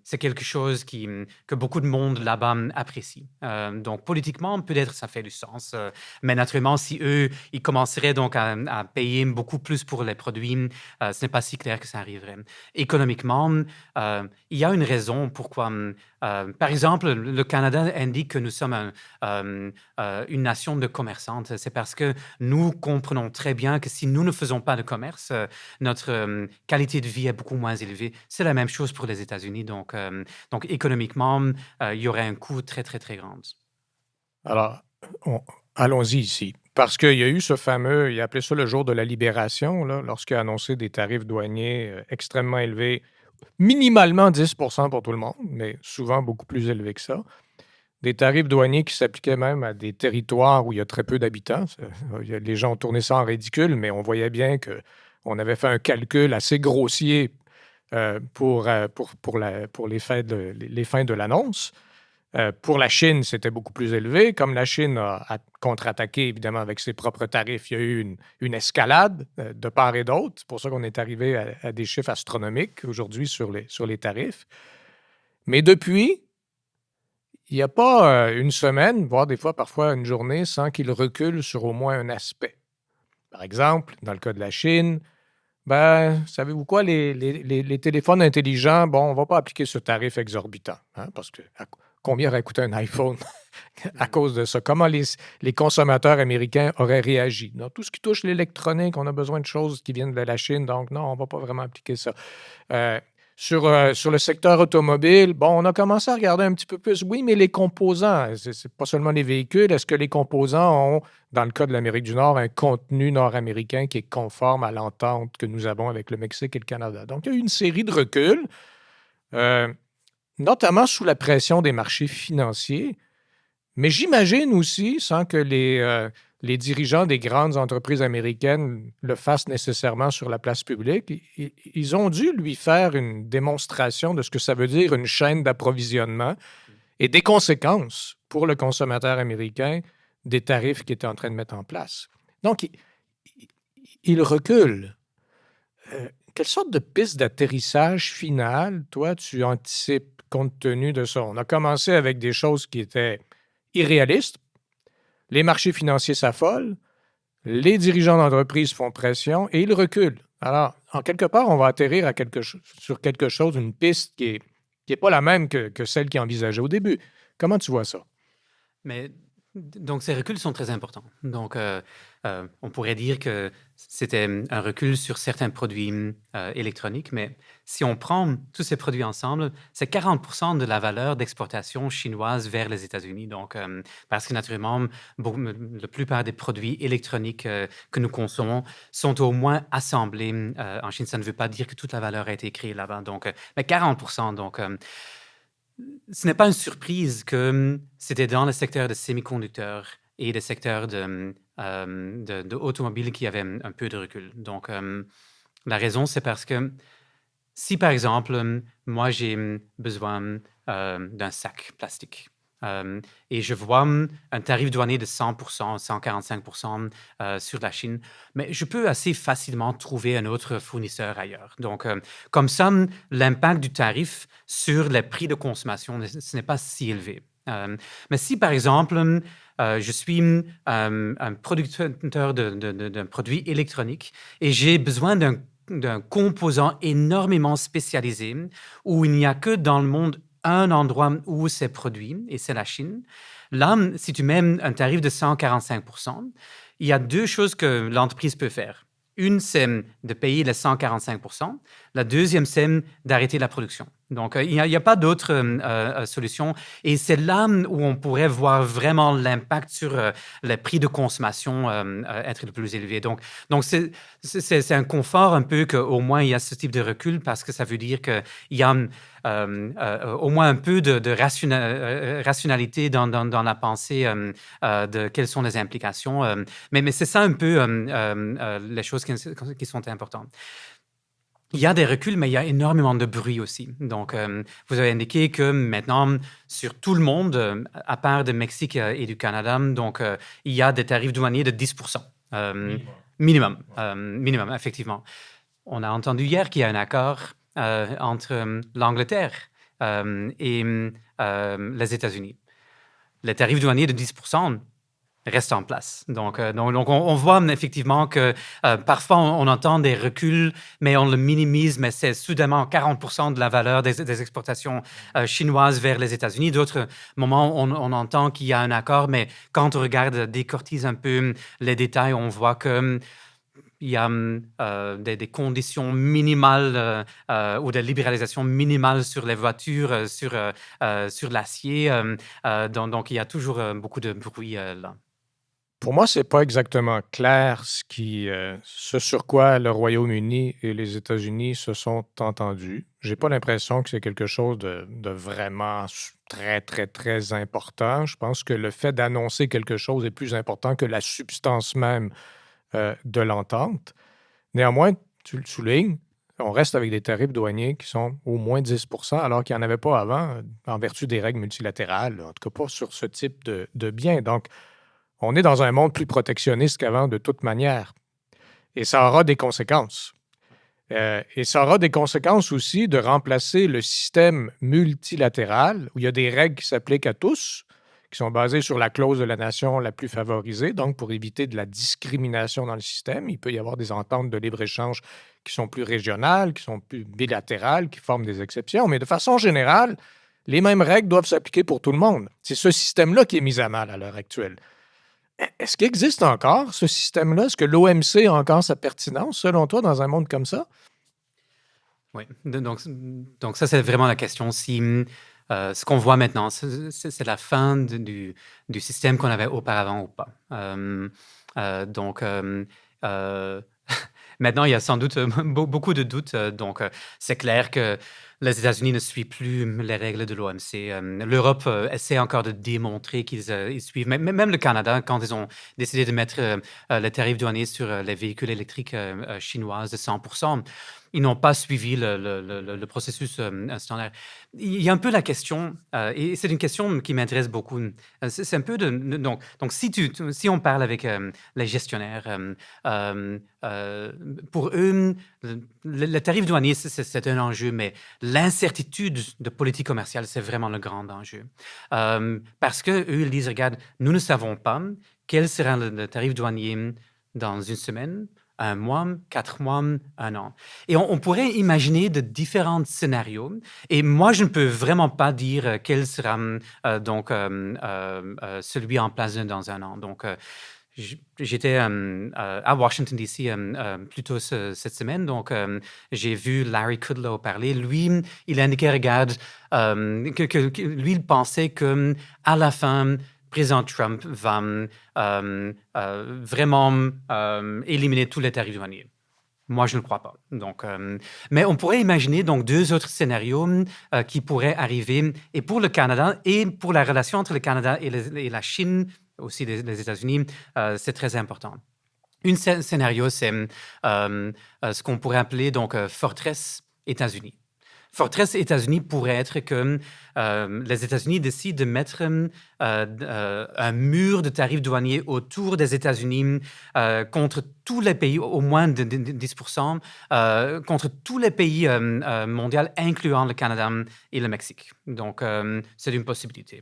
c'est quelque chose que beaucoup de monde là-bas apprécie. Donc, politiquement, peut-être ça fait du sens. Mais naturellement, si eux, ils commenceraient donc à payer beaucoup plus pour les produits, ce n'est pas si clair que ça arriverait. Économiquement, il y a une raison pourquoi, par exemple, le Canada indique que nous sommes une nation de commerçantes. C'est parce que nous comprenons très bien que si nous ne faisons pas de commerce, notre qualité de vie est beaucoup moins élevée. C'est la même chose pour les États-Unis. Donc économiquement, il y aurait un coût très, très, très grand. Alors, allons-y ici. Parce qu'il y a eu ce fameux, il a appelé ça le jour de la libération, là, lorsqu'il a annoncé des tarifs douaniers extrêmement élevés, minimalement 10 pour tout le monde, mais souvent beaucoup plus élevés que ça. des tarifs douaniers qui s'appliquaient même à des territoires où il y a très peu d'habitants. Les gens ont tourné ça en ridicule, mais on voyait bien qu'on avait fait un calcul assez grossier pour les fins de l'annonce. Pour la Chine, c'était beaucoup plus élevé. Comme la Chine a contre-attaqué, évidemment, avec ses propres tarifs, il y a eu une escalade de part et d'autre. C'est pour ça qu'on est arrivé à des chiffres astronomiques aujourd'hui sur les tarifs. Mais depuis, il n'y a pas une semaine, voire des fois parfois une journée, sans qu'il recule sur au moins un aspect. Par exemple, dans le cas de la Chine, ben, savez-vous quoi, les téléphones intelligents, bon, on ne va pas appliquer ce tarif exorbitant, hein, parce que combien aurait coûté un iPhone à cause de ça? Comment les consommateurs américains auraient réagi? Non, tout ce qui touche l'électronique, on a besoin de choses qui viennent de la Chine, donc non, on ne va pas vraiment appliquer ça. Euh, sur le secteur automobile, bon, on a commencé à regarder un petit peu plus. Oui, mais les composants, c'est pas seulement les véhicules. Est-ce que les composants ont, dans le cas de l'Amérique du Nord, un contenu nord-américain qui est conforme à l'entente que nous avons avec le Mexique et le Canada? Donc, il y a eu une série de reculs, euh, notamment sous la pression des marchés financiers. Mais j'imagine aussi, sans que les dirigeants des grandes entreprises américaines le fassent nécessairement sur la place publique, ils ont dû lui faire une démonstration de ce que ça veut dire une chaîne d'approvisionnement et des conséquences pour le consommateur américain des tarifs qu'il était en train de mettre en place. Donc, il recule. Quelle sorte de piste d'atterrissage finale, toi, tu anticipes compte tenu de ça? On a commencé avec des choses qui étaient irréalistes. Les marchés financiers s'affolent, les dirigeants d'entreprise font pression et ils reculent. Alors, en quelque part, on va atterrir sur quelque chose, une piste qui est pas la même que celle qui est envisagée au début. Comment tu vois ça? Mais donc ces reculs sont très importants. Donc, on pourrait dire que c'était un recul sur certains produits électroniques, mais si on prend tous ces produits ensemble, c'est 40% de la valeur d'exportation chinoise vers les États-Unis. Donc, parce que naturellement, la plupart des produits électroniques que nous consommons sont au moins assemblés en Chine. Ça ne veut pas dire que toute la valeur a été créée là-bas. Donc, mais 40%. Donc, ce n'est pas une surprise que c'était dans le secteur des semi-conducteurs et le secteur de automobile qui avait un peu de recul. Donc, la raison, c'est parce que si, par exemple, moi, j'ai besoin d'un sac plastique et je vois un tarif douanier de 100%, 145% sur la Chine, mais je peux assez facilement trouver un autre fournisseur ailleurs. Donc, comme ça, l'impact du tarif sur les prix de consommation, ce n'est pas si élevé. Mais si, par exemple, je suis un producteur d'un produit électronique et j'ai besoin d'un composant énormément spécialisé où il n'y a que dans le monde un endroit où c'est produit, et c'est la Chine. Là, si tu mets un tarif de 145%, il y a deux choses que l'entreprise peut faire. Une, c'est de payer les 145%. La deuxième, c'est d'arrêter la production. Donc, il n'y a pas d'autre solution. Et c'est là où on pourrait voir vraiment l'impact sur les prix de consommation être le plus élevé. Donc c'est un confort un peu qu'au moins il y a ce type de recul parce que ça veut dire qu'il y a au moins un peu de rationalité dans la pensée de quelles sont les implications. Mais c'est ça un peu les choses qui sont importantes. Il y a des reculs, mais il y a énormément de bruit aussi. Donc, vous avez indiqué que maintenant, sur tout le monde, à part du Mexique et du Canada, donc, il y a des tarifs douaniers de 10%. Minimum, effectivement. On a entendu hier qu'il y a un accord entre l'Angleterre et les États-Unis. Les tarifs douaniers de 10% reste en place. Donc on voit effectivement que parfois on entend des reculs, mais on le minimise, mais c'est soudainement 40% de la valeur des exportations chinoises vers les États-Unis. D'autres moments, on entend qu'il y a un accord, mais quand on regarde, décortise un peu les détails, on voit que il y a des conditions minimales ou des libéralisations minimales sur les voitures, sur l'acier. Donc, il y a toujours beaucoup de bruit là. Pour moi, c'est pas exactement clair ce sur quoi le Royaume-Uni et les États-Unis se sont entendus. J'ai pas l'impression que c'est quelque chose de vraiment très, très, très important. Je pense que le fait d'annoncer quelque chose est plus important que la substance même de l'entente. Néanmoins, tu le soulignes, on reste avec des tarifs douaniers qui sont au moins 10 alors qu'il n'y en avait pas avant, en vertu des règles multilatérales, en tout cas pas sur ce type de biens. Donc, on est dans un monde plus protectionniste qu'avant de toute manière. Et ça aura des conséquences. Et ça aura des conséquences aussi de remplacer le système multilatéral où il y a des règles qui s'appliquent à tous, qui sont basées sur la clause de la nation la plus favorisée. Donc, pour éviter de la discrimination dans le système, il peut y avoir des ententes de libre-échange qui sont plus régionales, qui sont plus bilatérales, qui forment des exceptions. Mais de façon générale, les mêmes règles doivent s'appliquer pour tout le monde. C'est ce système-là qui est mis à mal à l'heure actuelle. Est-ce qu'il existe encore ce système-là? Est-ce que l'OMC a encore sa pertinence, selon toi, dans un monde comme ça? Oui, donc ça, c'est vraiment la question. Si ce qu'on voit maintenant, c'est la fin du système qu'on avait auparavant ou pas. Donc, maintenant, il y a sans doute beaucoup de doutes. Donc, c'est clair que les États-Unis ne suivent plus les règles de l'OMC. L'Europe essaie encore de démontrer qu'ils suivent. Même le Canada, quand ils ont décidé de mettre les tarifs douaniers sur les véhicules électriques chinois de 100%, ils n'ont pas suivi le processus standard. Il y a un peu la question, et c'est une question qui m'intéresse beaucoup. C'est un peu donc si on parle avec les gestionnaires, pour eux, le tarif douanier, c'est un enjeu, mais l'incertitude de politique commerciale, c'est vraiment le grand enjeu. Parce qu'eux, ils disent, regarde, nous ne savons pas quel sera le tarif douanier dans une semaine, un mois, 4 mois, un an. Et on pourrait imaginer de différents scénarios. Et moi, je ne peux vraiment pas dire quel sera celui en place dans un an. Donc, j'étais à Washington, D.C. Plus tôt cette semaine. Donc, j'ai vu Larry Kudlow parler. Lui, il indiquait, regarde, que lui, il pensait qu'à la fin, président Trump va vraiment éliminer tous les tarifs douaniers. Moi, je ne le crois pas. Donc, mais on pourrait imaginer donc deux autres scénarios qui pourraient arriver, et pour le Canada et pour la relation entre le Canada et la Chine, aussi les États-Unis, c'est très important. Un scénario, c'est ce qu'on pourrait appeler donc forteresse États-Unis. Forteresse États-Unis pourrait être que les États-Unis décident de mettre un mur de tarifs douaniers autour des États-Unis contre tous les pays, au moins de 10%, contre tous les pays mondiaux, incluant le Canada et le Mexique. Donc, c'est une possibilité.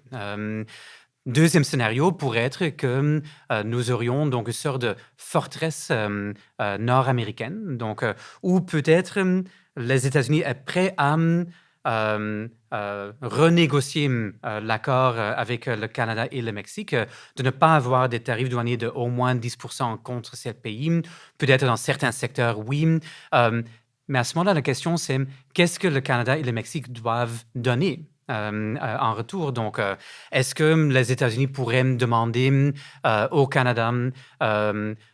Deuxième scénario pourrait être que nous aurions donc une sorte de forteresse nord-américaine, donc où peut-être les États-Unis est prêt à renégocier l'accord avec le Canada et le Mexique, de ne pas avoir des tarifs douaniers de au moins 10% contre ces pays, peut-être dans certains secteurs, oui. Mais à ce moment-là, la question, c'est qu'est-ce que le Canada et le Mexique doivent donner en retour? Donc, est-ce que les États-Unis pourraient demander au Canada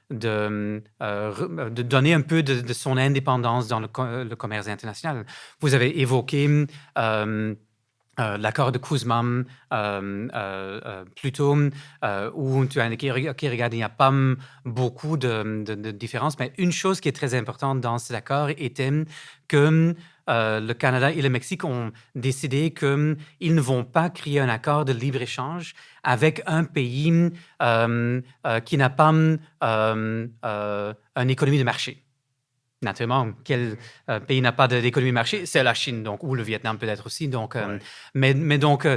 de donner un peu de son indépendance dans le commerce international? Vous avez évoqué l'accord de Kuzma plus tôt, où tu as indiqué, OK, regarde, il n'y a pas beaucoup de différences, mais une chose qui est très importante dans cet accord était que le Canada et le Mexique ont décidé qu'ils ne vont pas créer un accord de libre-échange avec un pays qui n'a pas une économie de marché. Naturellement, quel pays n'a pas d'économie de marché? C'est la Chine, donc, ou le Vietnam peut-être aussi. Donc, Ouais. mais donc,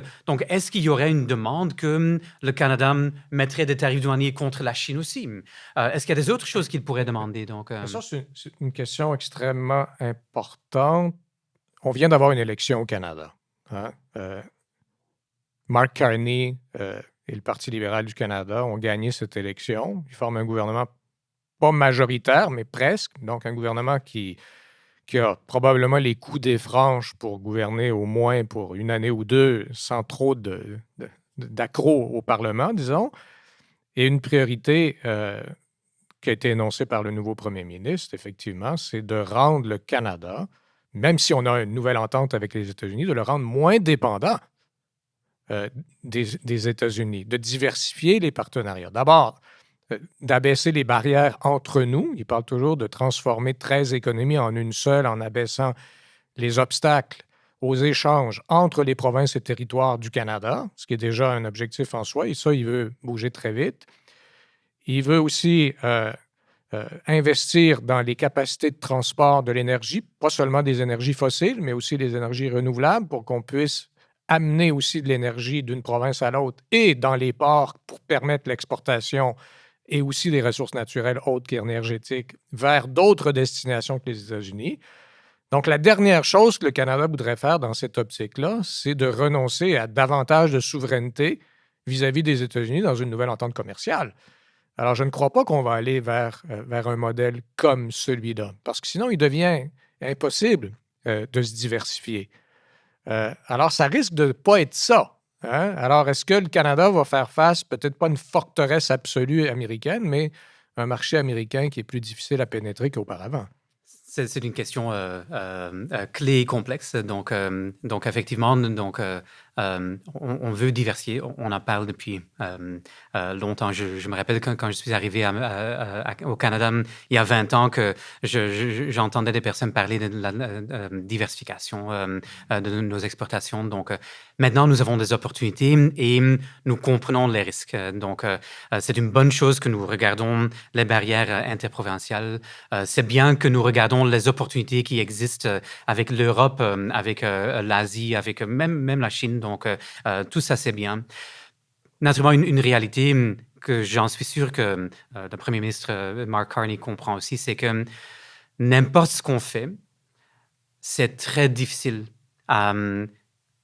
est-ce qu'il y aurait une demande que le Canada mettrait des tarifs douaniers contre la Chine aussi? Est-ce qu'il y a des autres choses qu'il pourrait demander? Donc, Ça, c'est une question extrêmement importante. On vient d'avoir une élection au Canada. Hein? Mark Carney et le Parti libéral du Canada ont gagné cette élection. Ils forment un gouvernement pas majoritaire, mais presque. Donc, un gouvernement qui a probablement les coups des franges pour gouverner au moins pour une année ou deux sans trop d'accrocs au Parlement, disons. Et une priorité qui a été énoncée par le nouveau premier ministre, effectivement, c'est de rendre le Canada, même si on a une nouvelle entente avec les États-Unis, de le rendre moins dépendant des États-Unis, de diversifier les partenariats. D'abord, d'abaisser les barrières entre nous. Il parle toujours de transformer 13 économies en une seule en abaissant les obstacles aux échanges entre les provinces et territoires du Canada, ce qui est déjà un objectif en soi, et ça, il veut bouger très vite. Il veut aussi investir dans les capacités de transport de l'énergie, pas seulement des énergies fossiles, mais aussi des énergies renouvelables pour qu'on puisse amener aussi de l'énergie d'une province à l'autre et dans les ports pour permettre l'exportation et aussi des ressources naturelles autres qu'énergétiques vers d'autres destinations que les États-Unis. Donc, la dernière chose que le Canada voudrait faire dans cette optique-là, c'est de renoncer à davantage de souveraineté vis-à-vis des États-Unis dans une nouvelle entente commerciale. Alors, je ne crois pas qu'on va aller vers un modèle comme celui-là, parce que sinon, il devient impossible de se diversifier. Alors, ça risque de ne pas être ça. Hein? Alors, est-ce que le Canada va faire face, peut-être pas une forteresse absolue américaine, mais un marché américain qui est plus difficile à pénétrer qu'auparavant? C'est une question clé et complexe. Donc effectivement, on veut diversifier. On en parle depuis longtemps. Je me rappelle quand je suis arrivé au Canada il y a 20 ans que j'entendais des personnes parler de la diversification de nos exportations. Donc maintenant, nous avons des opportunités et nous comprenons les risques. Donc c'est une bonne chose que nous regardons les barrières interprovinciales. C'est bien que nous regardons les opportunités qui existent avec l'Europe, avec l'Asie, avec même la Chine. Donc, tout ça, c'est bien. Naturellement, une réalité que j'en suis sûr que le premier ministre Mark Carney comprend aussi, c'est que n'importe ce qu'on fait, c'est très difficile à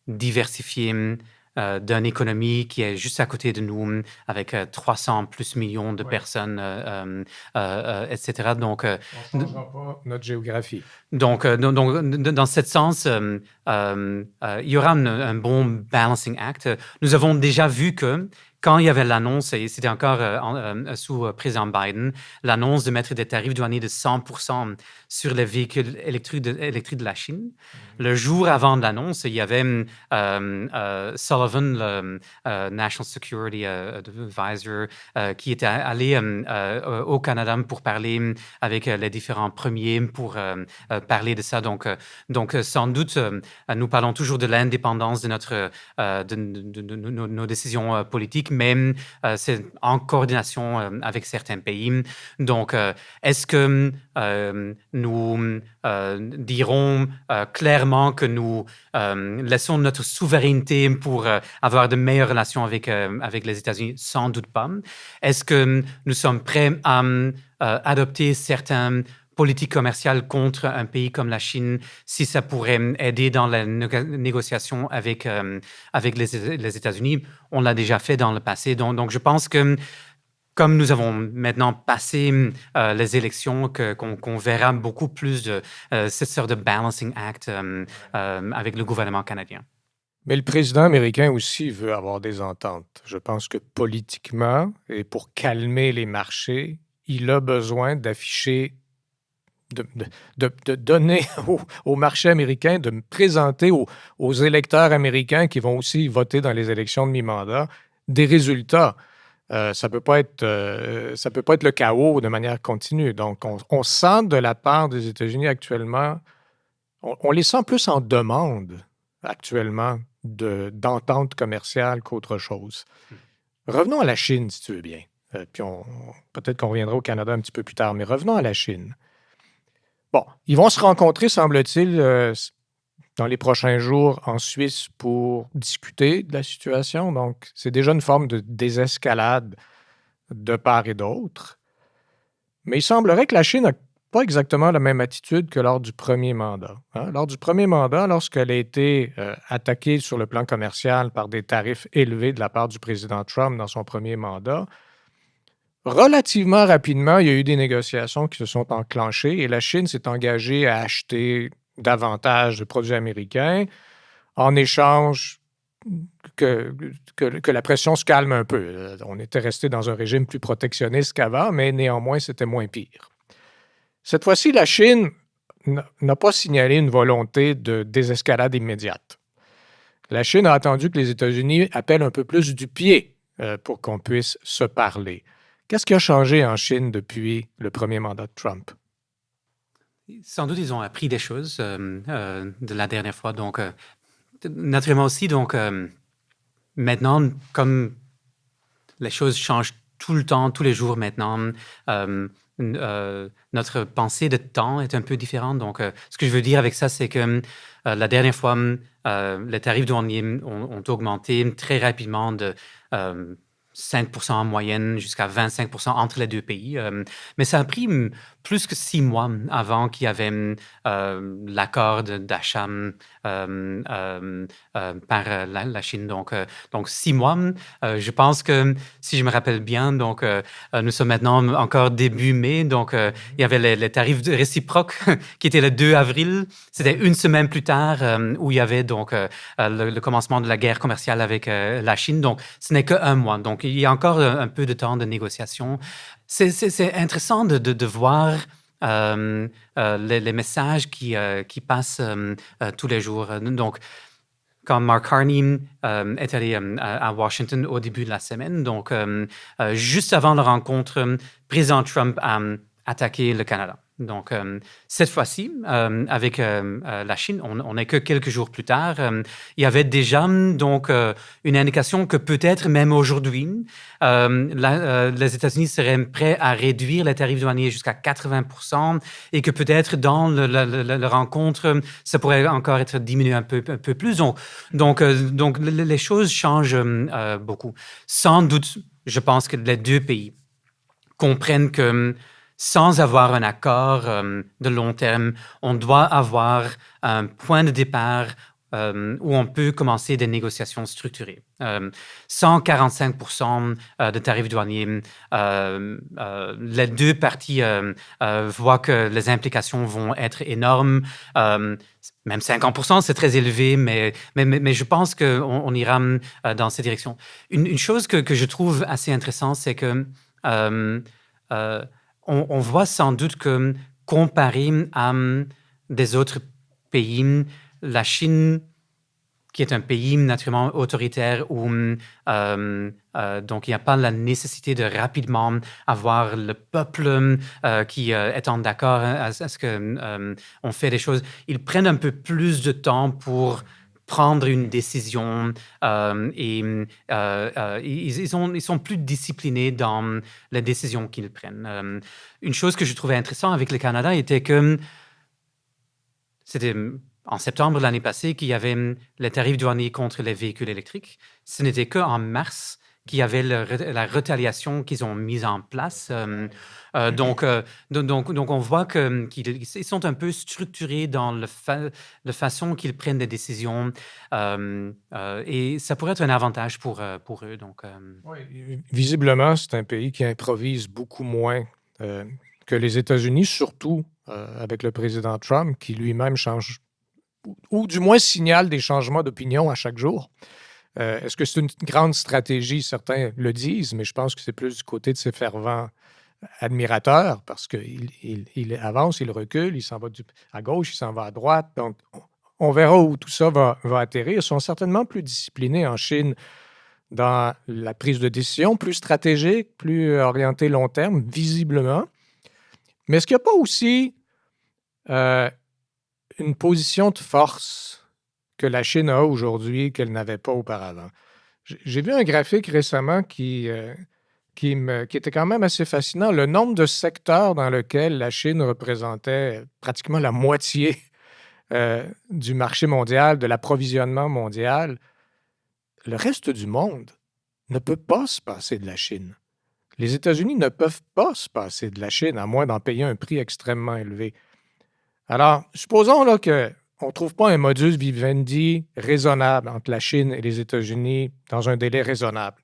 diversifier d'une économie qui est juste à côté de nous, avec 300 plus millions de personnes, etc. Donc, on ne changera pas notre géographie. Donc, dans ce sens, il y aura un bon balancing act. Nous avons déjà vu que quand il y avait l'annonce, et c'était encore sous président Biden, l'annonce de mettre des tarifs douaniers de 100% sur les véhicules électriques de la Chine, le jour avant l'annonce, il y avait Sullivan, le National Security Advisor, qui était allé au Canada pour parler avec les différents premiers pour parler de ça. Donc sans doute, nous parlons toujours de l'indépendance de nos décisions politiques, mais c'est en coordination avec certains pays. Donc, est-ce que nous dirons clairement que nous laissons notre souveraineté pour avoir de meilleures relations avec les États-Unis? Sans doute pas. Est-ce que nous sommes prêts à adopter certaines politique commerciale contre un pays comme la Chine, si ça pourrait aider dans la négociation avec les États-Unis? On l'a déjà fait dans le passé. Donc je pense que comme nous avons maintenant passé les élections, qu'on verra beaucoup plus de cette sorte de balancing act avec le gouvernement canadien. Mais le président américain aussi veut avoir des ententes. Je pense que politiquement, et pour calmer les marchés, il a besoin d'afficher de donner au marché américain, de me présenter aux électeurs américains qui vont aussi voter dans les élections de mi-mandat des résultats. Ça peut pas être le chaos de manière continue. Donc, on sent de la part des États-Unis actuellement, on les sent plus en demande actuellement d'entente commerciale qu'autre chose. Revenons à la Chine, si tu veux bien. Puis peut-être qu'on reviendra au Canada un petit peu plus tard, mais revenons à la Chine. Bon, ils vont se rencontrer, semble-t-il, dans les prochains jours en Suisse pour discuter de la situation. Donc, c'est déjà une forme de désescalade de part et d'autre. Mais il semblerait que la Chine n'a pas exactement la même attitude que lors du premier mandat. Hein? Lors du premier mandat, lorsqu'elle a été attaquée sur le plan commercial par des tarifs élevés de la part du président Trump dans son premier mandat, relativement rapidement, il y a eu des négociations qui se sont enclenchées et la Chine s'est engagée à acheter davantage de produits américains en échange que la pression se calme un peu. On était resté dans un régime plus protectionniste qu'avant, mais néanmoins, c'était moins pire. Cette fois-ci, la Chine n'a pas signalé une volonté de désescalade immédiate. La Chine a attendu que les États-Unis appellent un peu plus du pied pour qu'on puisse se parler. Qu'est-ce qui a changé en Chine depuis le premier mandat de Trump? Sans doute, ils ont appris des choses de la dernière fois. Donc, naturellement aussi, donc, maintenant, comme les choses changent tout le temps, tous les jours maintenant, notre pensée de temps est un peu différente. Donc, ce que je veux dire avec ça, c'est que la dernière fois, les tarifs douaniers ont augmenté très rapidement de 5% en moyenne jusqu'à 25% entre les deux pays. Mais ça a pris plus que 6 mois avant qu'il y avait l'accord d'achat par la Chine. Donc 6 mois. Je pense que, si je me rappelle bien, donc, nous sommes maintenant encore début mai. Donc, il y avait les tarifs réciproques qui étaient le 2 avril. C'était une semaine plus tard où il y avait donc le commencement de la guerre commerciale avec la Chine. Donc, ce n'est qu'un mois. Donc, il y a encore un peu de temps de négociation. C'est intéressant de voir les messages qui passent tous les jours. Donc, quand Mark Carney est allé à Washington au début de la semaine, donc juste avant la rencontre, président Trump a attaqué le Canada. Donc, cette fois-ci, avec la Chine, on n'est que quelques jours plus tard, il y avait déjà donc une indication que peut-être même aujourd'hui, les États-Unis seraient prêts à réduire les tarifs douaniers jusqu'à 80% et que peut-être dans la rencontre, ça pourrait encore être diminué un peu plus. Donc, les choses changent beaucoup. Sans doute, je pense que les deux pays comprennent que sans avoir un accord de long terme, on doit avoir un point de départ où on peut commencer des négociations structurées. 145% de tarifs douaniers, les deux parties voient que les implications vont être énormes. Même 50%, c'est très élevé, mais je pense qu'on ira dans cette direction. Une chose que je trouve assez intéressante, c'est que on voit sans doute que, comparé à des autres pays, la Chine, qui est un pays naturellement autoritaire où donc il n'y a pas la nécessité de rapidement avoir le peuple qui est en d'accord à ce qu'on fait des choses. Ils prennent un peu plus de temps pour prendre une décision et ils sont plus disciplinés dans les décisions qu'ils prennent. Une chose que je trouvais intéressante avec le Canada était que c'était en septembre de l'année passée qu'il y avait les tarifs douaniers contre les véhicules électriques. Ce n'était qu'en mars qu'il y avait la retaliation qu'ils ont mise en place. Donc, on voit qu'ils sont un peu structurés dans la façon qu'ils prennent des décisions et ça pourrait être un avantage pour eux. Donc, Oui, visiblement, c'est un pays qui improvise beaucoup moins que les États-Unis, surtout avec le président Trump, qui lui-même change, ou du moins signale des changements d'opinion à chaque jour. Est-ce que c'est une grande stratégie? Certains le disent, mais je pense que c'est plus du côté de ses fervents admirateurs, parce qu'il avance, il recule, il s'en va à gauche, il s'en va à droite. Donc, on verra où tout ça va atterrir. Ils sont certainement plus disciplinés en Chine dans la prise de décision, plus stratégique, plus orienté long terme, visiblement. Mais est-ce qu'il n'y a pas aussi une position de force que la Chine a aujourd'hui qu'elle n'avait pas auparavant? J'ai vu un graphique récemment qui était quand même assez fascinant. Le nombre de secteurs dans lesquels la Chine représentait pratiquement la moitié du marché mondial, de l'approvisionnement mondial. Le reste du monde ne peut pas se passer de la Chine. Les États-Unis ne peuvent pas se passer de la Chine, à moins d'en payer un prix extrêmement élevé. Alors, supposons là qu'on ne trouve pas un modus vivendi raisonnable entre la Chine et les États-Unis dans un délai raisonnable.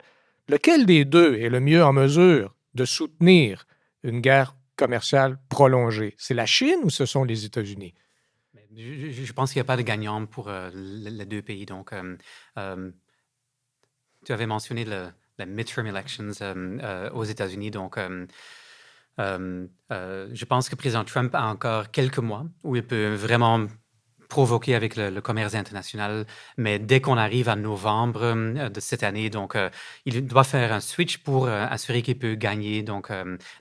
Lequel des deux est le mieux en mesure de soutenir une guerre commerciale prolongée? C'est la Chine ou ce sont les États-Unis? je pense qu'il n'y a pas de gagnant pour les deux pays. Donc, tu avais mentionné les midterm elections aux États-Unis. Donc, je pense que le président Trump a encore quelques mois où il peut vraiment provoqué avec le commerce international. Mais dès qu'on arrive à novembre de cette année, donc il doit faire un switch pour assurer qu'il peut gagner donc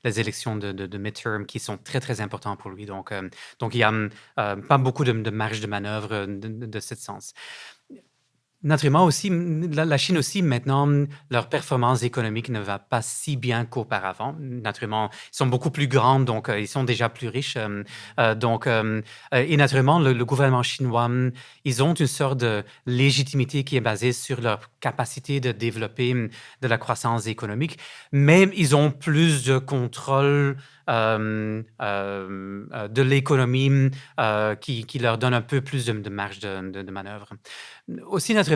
les élections de midterm qui sont très très importantes pour lui. Donc il y a pas beaucoup de marge de manœuvre de ce sens. Naturellement aussi, la Chine aussi, maintenant, leur performance économique ne va pas si bien qu'auparavant. Naturellement, ils sont beaucoup plus grands, donc ils sont déjà plus riches. Et naturellement, le gouvernement chinois, ils ont une sorte de légitimité qui est basée sur leur capacité de développer de la croissance économique, mais ils ont plus de contrôle de l'économie qui leur donne un peu plus de marge de manœuvre. Aussi, naturellement,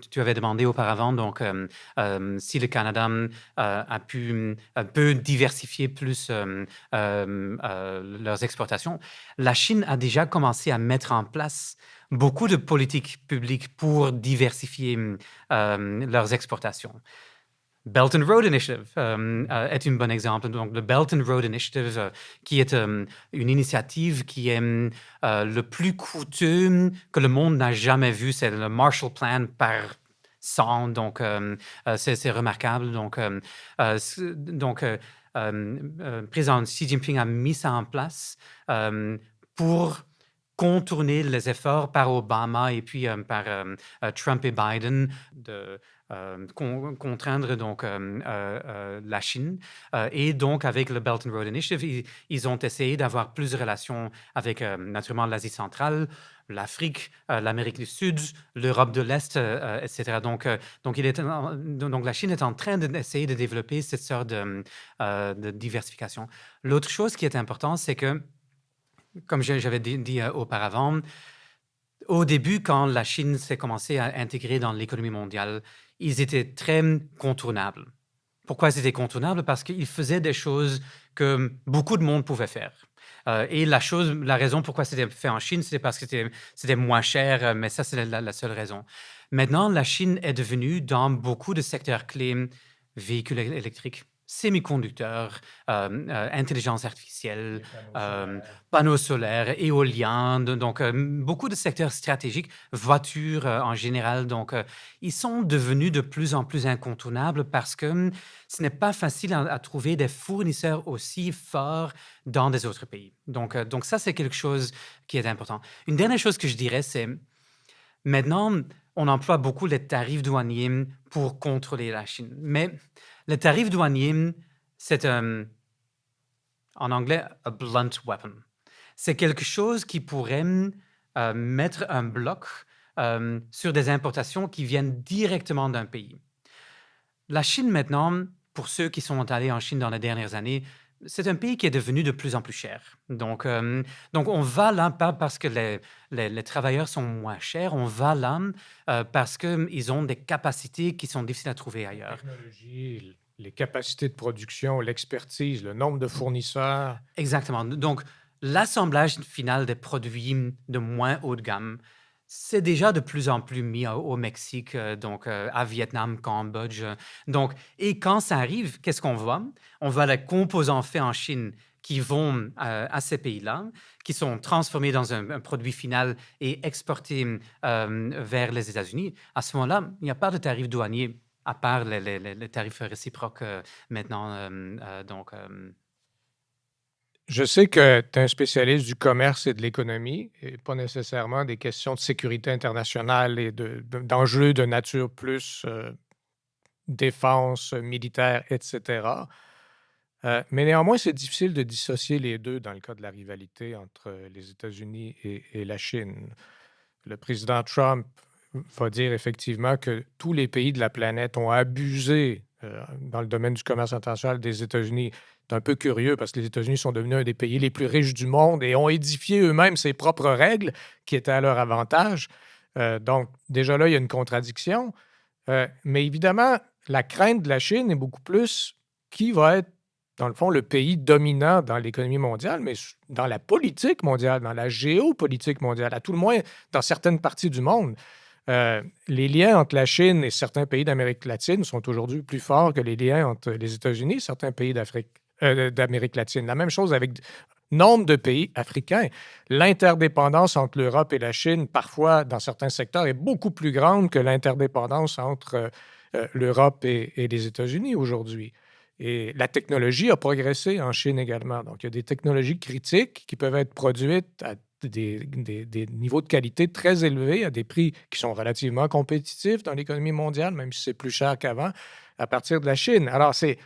tu avais demandé auparavant, donc, si le Canada a pu peut diversifier plus leurs exportations. La Chine a déjà commencé à mettre en place beaucoup de politiques publiques pour diversifier leurs exportations. Belt and Road Initiative est un bon exemple. Donc, le Belt and Road Initiative, qui est une initiative qui est le plus coûteux que le monde n'a jamais vu. C'est le Marshall Plan par 100. Donc, c'est remarquable. Donc, président Xi Jinping a mis ça en place pour contourner les efforts par Obama et puis par Trump et Biden de contraindre donc la Chine. Et donc, avec le Belt and Road Initiative, ils ont essayé d'avoir plus de relations avec, naturellement, l'Asie centrale, l'Afrique, l'Amérique du Sud, l'Europe de l'Est, etc. Donc, la Chine est en train d'essayer de développer cette sorte de diversification. L'autre chose qui est importante, c'est que, comme j'avais dit auparavant, au début, quand la Chine s'est commencée à intégrer dans l'économie mondiale, ils étaient très contournables. Pourquoi ils étaient contournables? Parce qu'ils faisaient des choses que beaucoup de monde pouvait faire. Et la raison pourquoi c'était fait en Chine, c'était parce que c'était moins cher, mais ça, c'est la seule raison. Maintenant, la Chine est devenue, dans beaucoup de secteurs clés, véhicules électriques, semi-conducteurs, intelligence artificielle, panneaux solaires, éoliens, donc beaucoup de secteurs stratégiques, voitures en général. Donc, ils sont devenus de plus en plus incontournables parce que ce n'est pas facile à trouver des fournisseurs aussi forts dans des autres pays. Donc ça, c'est quelque chose qui est important. Une dernière chose que je dirais, c'est maintenant, on emploie beaucoup les tarifs douaniers pour contrôler la Chine. Mais les tarifs douaniers, c'est en anglais, a blunt weapon. C'est quelque chose qui pourrait mettre un bloc sur des importations qui viennent directement d'un pays. La Chine, maintenant, pour ceux qui sont allés en Chine dans les dernières années, c'est un pays qui est devenu de plus en plus cher. Donc on va là pas parce que les travailleurs sont moins chers, on va là parce qu'ils ont des capacités qui sont difficiles à trouver La ailleurs. technologie, les capacités de production, l'expertise, le nombre de fournisseurs. Exactement. Donc, l'assemblage final des produits de moins haut de gamme, c'est déjà de plus en plus mis au Mexique, à Vietnam, Cambodge. Et quand ça arrive, qu'est-ce qu'on voit? On voit les composants faits en Chine qui vont à ces pays-là, qui sont transformés dans un produit final et exportés vers les États-Unis. À ce moment-là, il n'y a pas de tarifs douaniers, à part les tarifs réciproques maintenant. Je sais que tu es un spécialiste du commerce et de l'économie, et pas nécessairement des questions de sécurité internationale et d'enjeux de nature plus défense, militaire, etc. Mais néanmoins, c'est difficile de dissocier les deux dans le cas de la rivalité entre les États-Unis et la Chine. Le président Trump va dire effectivement que tous les pays de la planète ont abusé dans le domaine du commerce international des États-Unis. C'est un peu curieux parce que les États-Unis sont devenus un des pays les plus riches du monde et ont édifié eux-mêmes ses propres règles qui étaient à leur avantage. Donc, déjà là, il y a une contradiction. Mais évidemment, la crainte de la Chine est beaucoup plus qui va être, dans le fond, le pays dominant dans l'économie mondiale, mais dans la politique mondiale, dans la géopolitique mondiale, à tout le moins dans certaines parties du monde. Les liens entre la Chine et certains pays d'Amérique latine sont aujourd'hui plus forts que les liens entre les États-Unis et certains pays d'Amérique latine. La même chose avec nombre de pays africains. L'interdépendance entre l'Europe et la Chine, parfois, dans certains secteurs, est beaucoup plus grande que l'interdépendance entre l'Europe et les États-Unis aujourd'hui. Et la technologie a progressé en Chine également. Donc, il y a des technologies critiques qui peuvent être produites à des niveaux de qualité très élevés, à des prix qui sont relativement compétitifs dans l'économie mondiale, même si c'est plus cher qu'avant, à partir de la Chine. Alors, c'est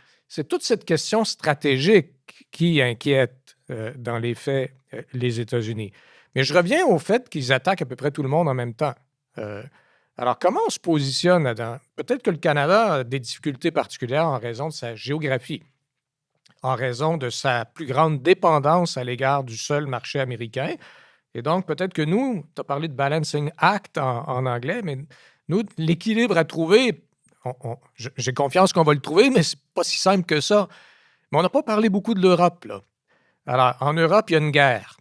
toute cette question stratégique qui inquiète, dans les faits, les États-Unis. Mais je reviens au fait qu'ils attaquent à peu près tout le monde en même temps. Euh, alors, comment on se positionne là-dedans? Peut-être que le Canada a des difficultés particulières en raison de sa géographie, en raison de sa plus grande dépendance à l'égard du seul marché américain. Et donc, peut-être que nous, tu as parlé de balancing act en anglais, mais nous, l'équilibre à trouver, j'ai confiance qu'on va le trouver, mais c'est pas si simple que ça. Mais on n'a pas parlé beaucoup de l'Europe, là. Alors, en Europe, il y a une guerre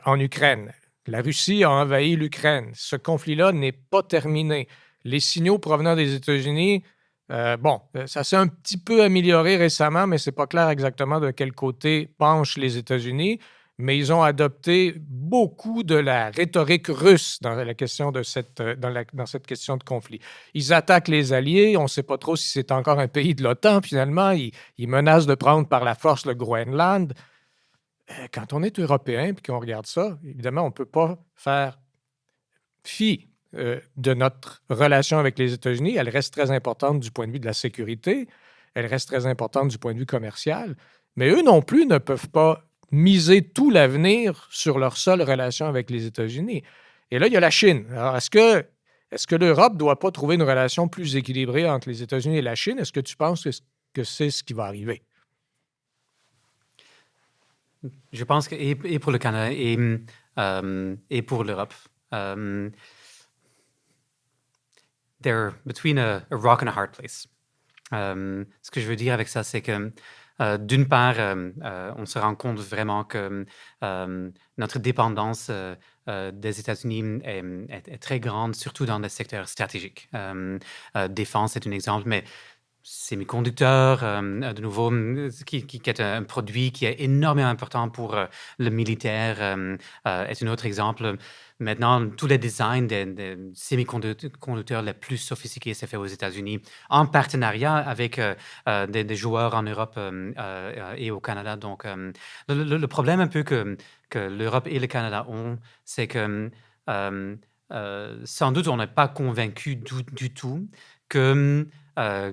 en Ukraine. La Russie a envahi l'Ukraine. Ce conflit-là n'est pas terminé. Les signaux provenant des États-Unis, ça s'est un petit peu amélioré récemment, mais c'est pas clair exactement de quel côté penchent les États-Unis. Mais ils ont adopté beaucoup de la rhétorique russe dans la question de dans cette question de conflit. Ils attaquent les alliés. On ne sait pas trop si c'est encore un pays de l'OTAN, finalement. Ils menacent de prendre par la force le Groenland. Quand on est Européen et qu'on regarde ça, évidemment, on ne peut pas faire fi de notre relation avec les États-Unis. Elle reste très importante du point de vue de la sécurité. Elle reste très importante du point de vue commercial. Mais eux non plus ne peuvent pas miser tout l'avenir sur leur seule relation avec les États-Unis. Et là, il y a la Chine. Alors, est-ce que l'Europe ne doit pas trouver une relation plus équilibrée entre les États-Unis et la Chine? Est-ce que tu penses que c'est ce qui va arriver? Je pense que, et pour le Canada et pour l'Europe, they're between a rock and a hard place. Ce que je veux dire avec ça, c'est que d'une part, on se rend compte vraiment que notre dépendance des États-Unis est très grande, surtout dans des secteurs stratégiques. Défense est un exemple, mais semi-conducteurs, de nouveau, qui est un produit qui est énormément important pour le militaire, est un autre exemple. Maintenant, tous les designs des semi-conducteurs les plus sophistiqués, c'est fait aux États-Unis, en partenariat avec des joueurs en Europe et au Canada. Donc, le problème un peu que l'Europe et le Canada ont, c'est que sans doute, on n'est pas convaincu du tout que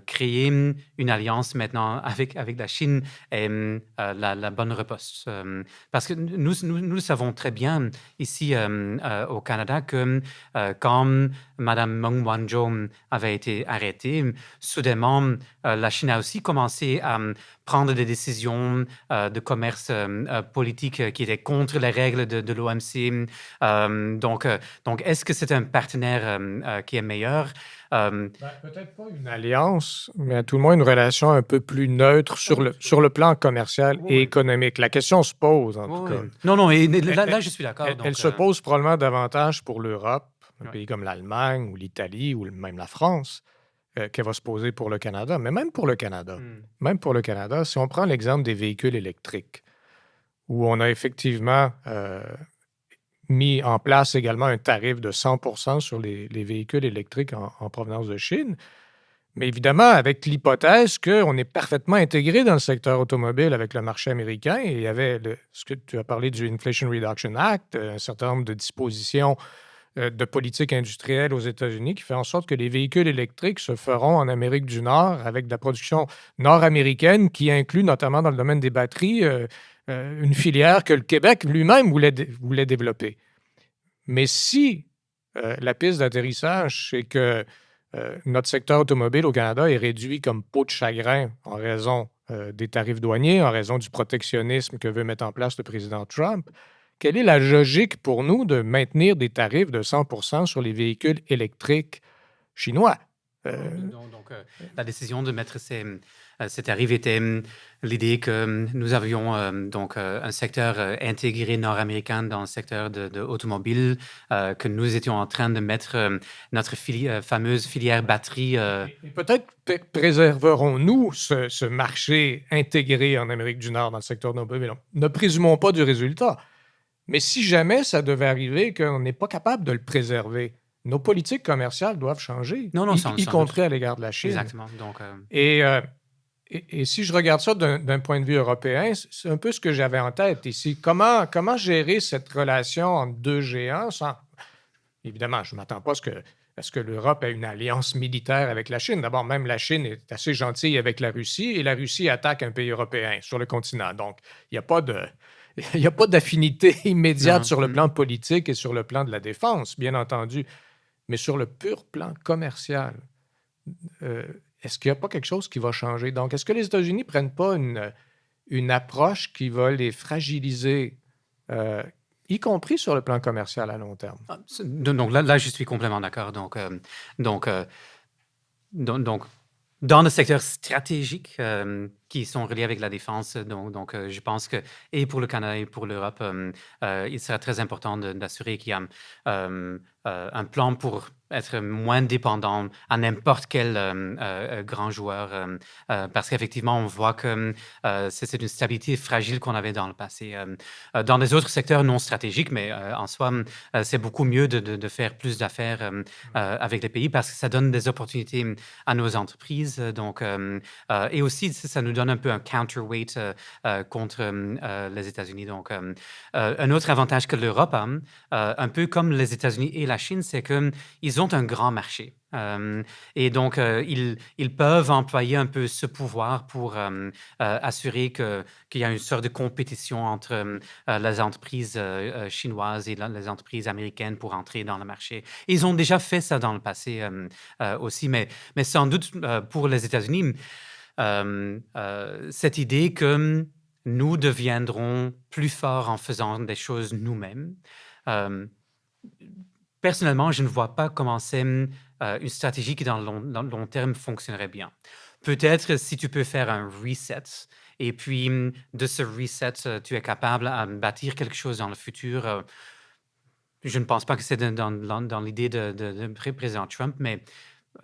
créer une alliance maintenant avec la Chine est la bonne riposte. Parce que nous savons très bien ici au Canada que quand Mme Meng Wanzhou avait été arrêtée, soudainement, la Chine a aussi commencé à prendre des décisions de commerce politique qui étaient contre les règles de l'OMC. Donc, est-ce que c'est un partenaire qui est meilleur? Peut-être pas une alliance, mais à tout le moins une relation un peu plus neutre sur le plan commercial et Oui. économique. La question se pose, en tout Oui. cas. Non, et là, je suis d'accord. Elle Donc, se pose probablement davantage pour l'Europe, un ouais. pays comme l'Allemagne ou l'Italie ou même la France, qu'elle va se poser pour le Canada. Mais même pour le Canada, si on prend l'exemple des véhicules électriques, où on a effectivement mis en place également un tarif de 100 sur les véhicules électriques en provenance de Chine. Mais évidemment, avec l'hypothèse qu'on est parfaitement intégré dans le secteur automobile avec le marché américain, et il y avait ce que tu as parlé du Inflation Reduction Act, un certain nombre de dispositions de politique industrielle aux États-Unis qui fait en sorte que les véhicules électriques se feront en Amérique du Nord avec de la production nord-américaine qui inclut notamment dans le domaine des batteries une filière que le Québec lui-même voulait développer. Mais si la piste d'atterrissage, c'est que notre secteur automobile au Canada est réduit comme peau de chagrin en raison des tarifs douaniers, en raison du protectionnisme que veut mettre en place le président Trump, quelle est la logique pour nous de maintenir des tarifs de 100 sur les véhicules électriques chinois? La décision de mettre ces tarifs était l'idée que nous avions un secteur intégré nord-américain dans le secteur de automobile, que nous étions en train de mettre notre fameuse filière batterie. Et peut-être préserverons-nous ce marché intégré en Amérique du Nord dans le secteur automobile. Ne présumons pas du résultat. Mais si jamais ça devait arriver qu'on n'est pas capable de le préserver, nos politiques commerciales doivent changer, Non, y sans compris doute. à l'égard de la Chine. Exactement. Et si je regarde ça d'un point de vue européen, c'est un peu ce que j'avais en tête ici. Comment gérer cette relation entre deux géants sans... Évidemment, je ne m'attends pas à ce que l'Europe ait une alliance militaire avec la Chine. D'abord, même la Chine est assez gentille avec la Russie et la Russie attaque un pays européen sur le continent. Donc, il n'y a pas de... Il n'y a pas d'affinité immédiate Non. sur le plan politique et sur le plan de la défense, bien entendu, mais sur le pur plan commercial. Est-ce qu'il n'y a pas quelque chose qui va changer? Donc, est-ce que les États-Unis ne prennent pas une approche qui va les fragiliser, y compris sur le plan commercial à long terme? Donc là, je suis complètement d'accord. Donc, dans le secteur stratégique qui sont reliés avec la défense, je pense que, et pour le Canada et pour l'Europe, il sera très important d'assurer qu'il y a un plan pour être moins dépendant à n'importe quel grand joueur, parce qu'effectivement, on voit que c'est une stabilité fragile qu'on avait dans le passé. Dans les autres secteurs non stratégiques, mais en soi, c'est beaucoup mieux de faire plus d'affaires avec les pays parce que ça donne des opportunités à nos entreprises. Et aussi, ça nous donne un peu un counterweight contre les États-Unis. Un autre avantage que l'Europe a, un peu comme les États-Unis et la Chine, c'est qu'ils ont un grand marché. Ils peuvent employer un peu ce pouvoir pour assurer qu'il y a une sorte de compétition entre les entreprises chinoises et les entreprises américaines pour entrer dans le marché. Ils ont déjà fait ça dans le passé aussi, mais sans doute pour les États-Unis, cette idée que nous deviendrons plus forts en faisant des choses nous-mêmes. Personnellement, je ne vois pas comment c'est une stratégie qui, dans le long terme, fonctionnerait bien. Peut-être si tu peux faire un reset, et puis de ce reset, tu es capable de bâtir quelque chose dans le futur. Je ne pense pas que c'est dans l'idée de président Trump, mais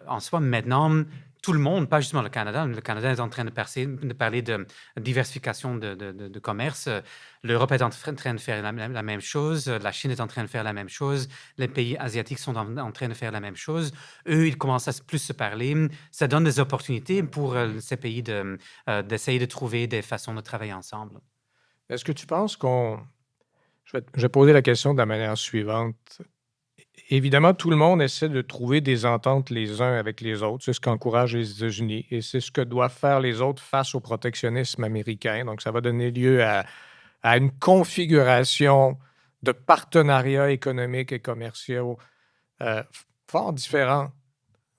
en soi, maintenant, tout le monde, pas justement le Canada est en train de parler de diversification de commerce. L'Europe est en train de faire la même chose. La Chine est en train de faire la même chose. Les pays asiatiques sont en train de faire la même chose. Eux, ils commencent à plus se parler. Ça donne des opportunités pour ces pays d'essayer de trouver des façons de travailler ensemble. Est-ce que tu penses qu'on... Je vais poser la question de la manière suivante. Évidemment, tout le monde essaie de trouver des ententes les uns avec les autres. C'est ce qu'encouragent les États-Unis et c'est ce que doivent faire les autres face au protectionnisme américain. Donc, ça va donner lieu à une configuration de partenariats économiques et commerciaux fort différents.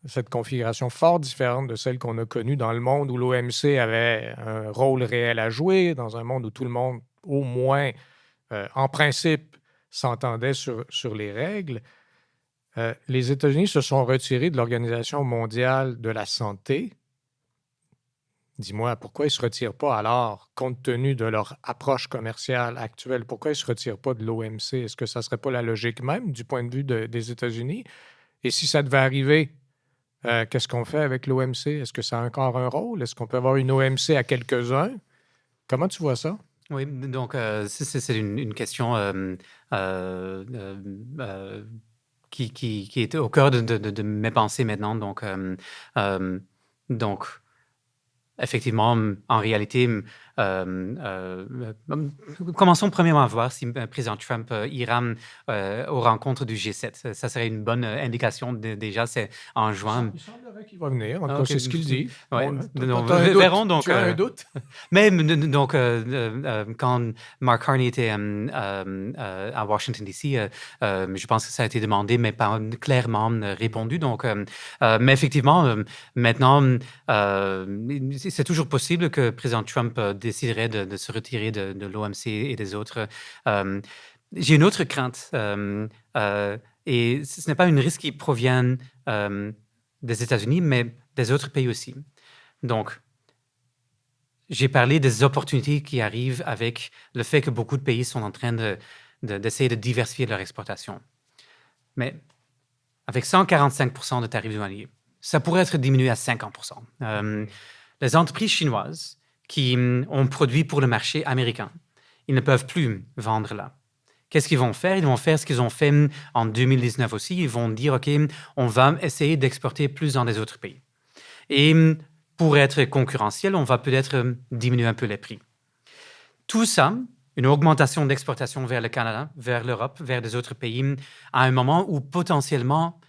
Cette configuration fort différente de celle qu'on a connue dans le monde où l'OMC avait un rôle réel à jouer, dans un monde où tout le monde, au moins en principe, s'entendait sur les règles. Les États-Unis se sont retirés de l'Organisation mondiale de la santé. Dis-moi, pourquoi ils ne se retirent pas alors, compte tenu de leur approche commerciale actuelle, pourquoi ils ne se retirent pas de l'OMC? Est-ce que ça ne serait pas la logique même du point de vue des États-Unis? Et si ça devait arriver, qu'est-ce qu'on fait avec l'OMC? Est-ce que ça a encore un rôle? Est-ce qu'on peut avoir une OMC à quelques-uns? Comment tu vois ça? Oui, donc c'est une question qui est au cœur de mes pensées maintenant. Donc, effectivement, en réalité, commençons premièrement à voir si le président Trump ira aux rencontres du G7. Ça serait une bonne indication. Déjà, c'est en juin. Il semblerait qu'il va venir. En tout cas, c'est ce qu'il dit. Ouais. Verrons donc. Tu as un doute? Mais quand Mark Carney était à Washington, D.C., je pense que ça a été demandé, mais pas clairement répondu. Mais effectivement, maintenant, c'est toujours possible que le président Trump déciderait de se retirer de l'OMC et des autres. J'ai une autre crainte, et ce n'est pas une risque qui provient des États-Unis, mais des autres pays aussi. Donc, j'ai parlé des opportunités qui arrivent avec le fait que beaucoup de pays sont en train d'essayer de diversifier leur exportation. Mais avec 145% de tarifs douaniers, ça pourrait être diminué à 50%. Les entreprises chinoises qui ont produit pour le marché américain, ils ne peuvent plus vendre là. Qu'est-ce qu'ils vont faire? Ils vont faire ce qu'ils ont fait en 2019 aussi. Ils vont dire, OK, on va essayer d'exporter plus dans les autres pays. Et pour être concurrentiel, on va peut-être diminuer un peu les prix. Tout ça, une augmentation d'exportation vers le Canada, vers l'Europe, vers des autres pays, à un moment où potentiellement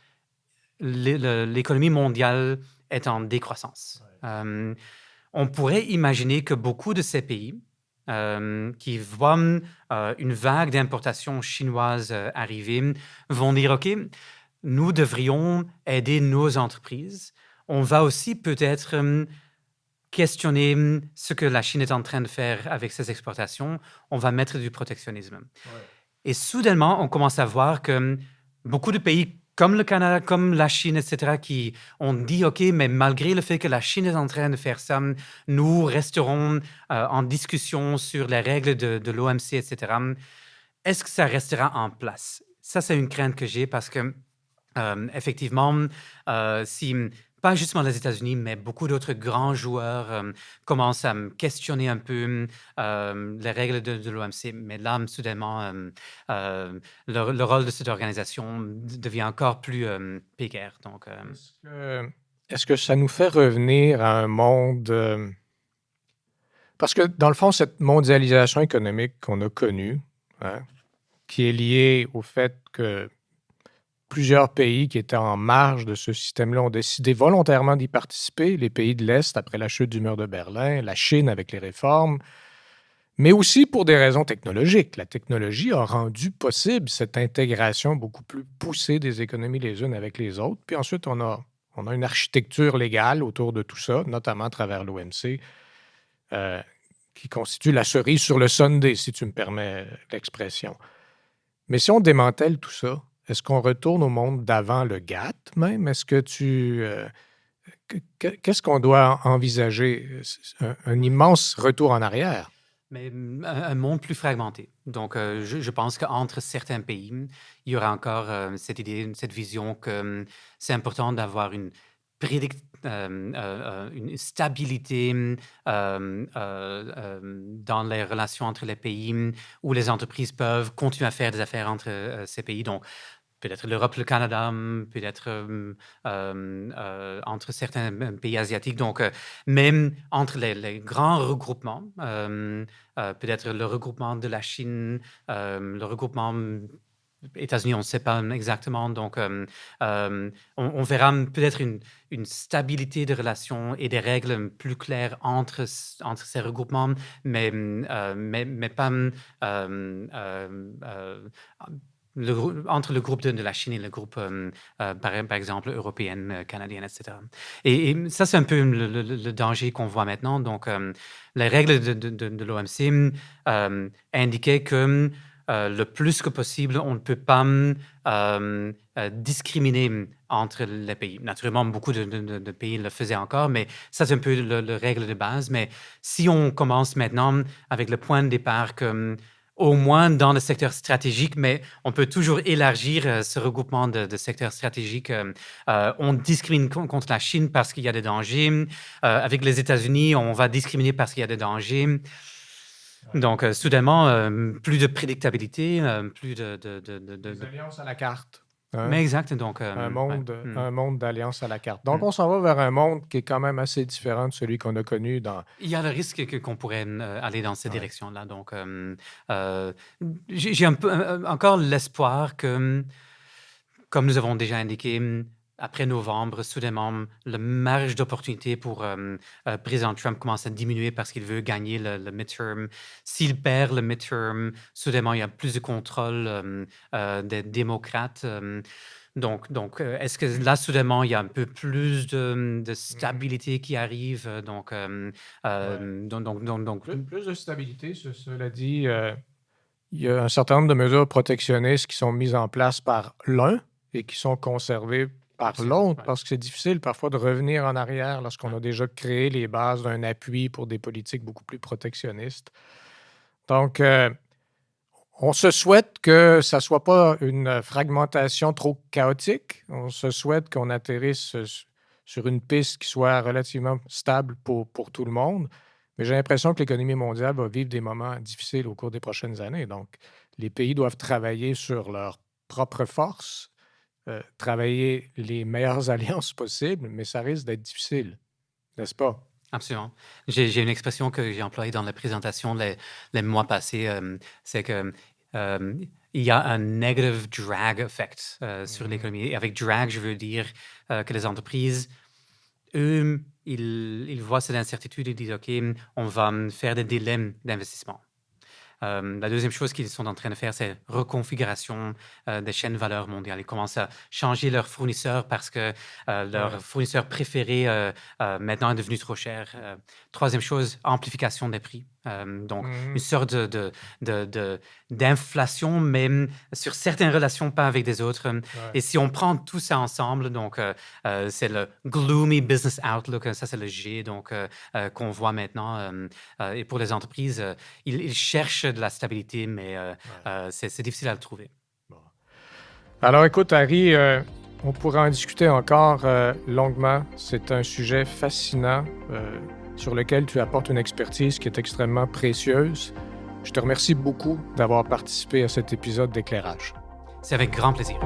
l'économie mondiale est en décroissance. On pourrait imaginer que beaucoup de ces pays qui voient une vague d'importation chinoise arriver vont dire, OK, nous devrions aider nos entreprises. On va aussi peut-être questionner ce que la Chine est en train de faire avec ses exportations. On va mettre du protectionnisme. Et soudainement, on commence à voir que beaucoup de pays comme le Canada, comme la Chine, etc., qui ont dit, OK, mais malgré le fait que la Chine est en train de faire ça, nous resterons en discussion sur les règles de l'OMC, etc. Est-ce que ça restera en place? Ça, c'est une crainte que j'ai parce que, effectivement, si pas justement les États-Unis, mais beaucoup d'autres grands joueurs commencent à questionner un peu les règles de l'OMC. Mais là, soudainement, le rôle de cette organisation devient encore plus précaire. Donc, Est-ce que ça nous fait revenir à un monde... parce que, dans le fond, cette mondialisation économique qu'on a connue, hein, qui est liée au fait que plusieurs pays qui étaient en marge de ce système-là ont décidé volontairement d'y participer, les pays de l'Est après la chute du mur de Berlin, la Chine avec les réformes, mais aussi pour des raisons technologiques. La technologie a rendu possible cette intégration beaucoup plus poussée des économies les unes avec les autres. Puis ensuite, on a une architecture légale autour de tout ça, notamment à travers l'OMC, qui constitue la cerise sur le sundae, si tu me permets l'expression. Mais si on démantèle tout ça, est-ce qu'on retourne au monde d'avant le GATT même? Est-ce que qu'est-ce qu'on doit envisager? Un immense retour en arrière. Mais un monde plus fragmenté. Donc, je pense qu'entre certains pays, il y aura encore cette idée, cette vision que c'est important d'avoir une stabilité dans les relations entre les pays où les entreprises peuvent continuer à faire des affaires entre ces pays. Donc, peut-être l'Europe, le Canada, peut-être entre certains pays asiatiques. Donc, même entre les grands regroupements, peut-être le regroupement de la Chine, le regroupement États-Unis, on ne sait pas exactement. Donc, on verra peut-être une stabilité de relations et des règles plus claires entre ces regroupements, mais pas entre le groupe de la Chine et le groupe, par exemple, européenne, canadienne, etc. Et ça, c'est un peu le danger qu'on voit maintenant. Donc, les règles de l'OMC indiquaient que le plus que possible, on ne peut pas discriminer entre les pays. Naturellement, beaucoup de pays le faisaient encore, mais ça, c'est un peu la règle de base. Mais si on commence maintenant avec le point de départ que au moins dans le secteur stratégique, mais on peut toujours élargir ce regroupement de secteurs stratégiques. On discrimine contre la Chine parce qu'il y a des dangers. Avec les États-Unis, on va discriminer parce qu'il y a des dangers. Donc, soudainement, plus de prédictabilité, plus Des alliances à la carte. Hein? Mais exact, donc... un monde d'alliances à la carte. Donc, on s'en va vers un monde qui est quand même assez différent de celui qu'on a connu dans... Il y a le risque qu'on pourrait aller dans cette direction-là. Donc, j'ai un peu encore l'espoir que, comme nous avons déjà indiqué, après novembre, soudainement, la marge d'opportunité pour président Trump commence à diminuer parce qu'il veut gagner le midterm. S'il perd le midterm, soudainement, il y a plus de contrôle des démocrates. Donc, est-ce que là, soudainement, il y a un peu plus de stabilité qui arrive? Donc, plus de stabilité, cela dit, il y a un certain nombre de mesures protectionnistes qui sont mises en place par l'un et qui sont conservées par Absolument, l'autre, ouais. parce que c'est difficile parfois de revenir en arrière lorsqu'on a déjà créé les bases d'un appui pour des politiques beaucoup plus protectionnistes. Donc, on se souhaite que ça soit pas une fragmentation trop chaotique. On se souhaite qu'on atterrisse sur une piste qui soit relativement stable pour tout le monde. Mais j'ai l'impression que l'économie mondiale va vivre des moments difficiles au cours des prochaines années. Donc, les pays doivent travailler sur leurs propres forces, travailler les meilleures alliances possibles, mais ça risque d'être difficile, n'est-ce pas? Absolument. J'ai une expression que j'ai employée dans la présentation les mois passés, c'est que il y a un negative drag effect sur Mhm. l'économie. Et avec drag, je veux dire que les entreprises, eux, ils voient cette incertitude et disent, OK, on va faire des délais d'investissement. La deuxième chose qu'ils sont en train de faire, c'est reconfiguration des chaînes de valeur mondiales. Ils commencent à changer leurs fournisseurs parce que Ouais. leur fournisseur préféré maintenant est devenu trop cher. Troisième chose, amplification des prix. Donc, une Mhm. sorte d'inflation, même sur certaines relations, pas avec des autres. Ouais. Et si on prend tout ça ensemble, donc c'est le gloomy business outlook, ça c'est le G donc, qu'on voit maintenant. Et pour les entreprises, ils cherchent de la stabilité, mais Ouais. c'est difficile à le trouver. Bon. Alors écoute, Harry, on pourra en discuter encore longuement. C'est un sujet fascinant sur lequel tu apportes une expertise qui est extrêmement précieuse. Je te remercie beaucoup d'avoir participé à cet épisode d'éclairage. C'est avec grand plaisir.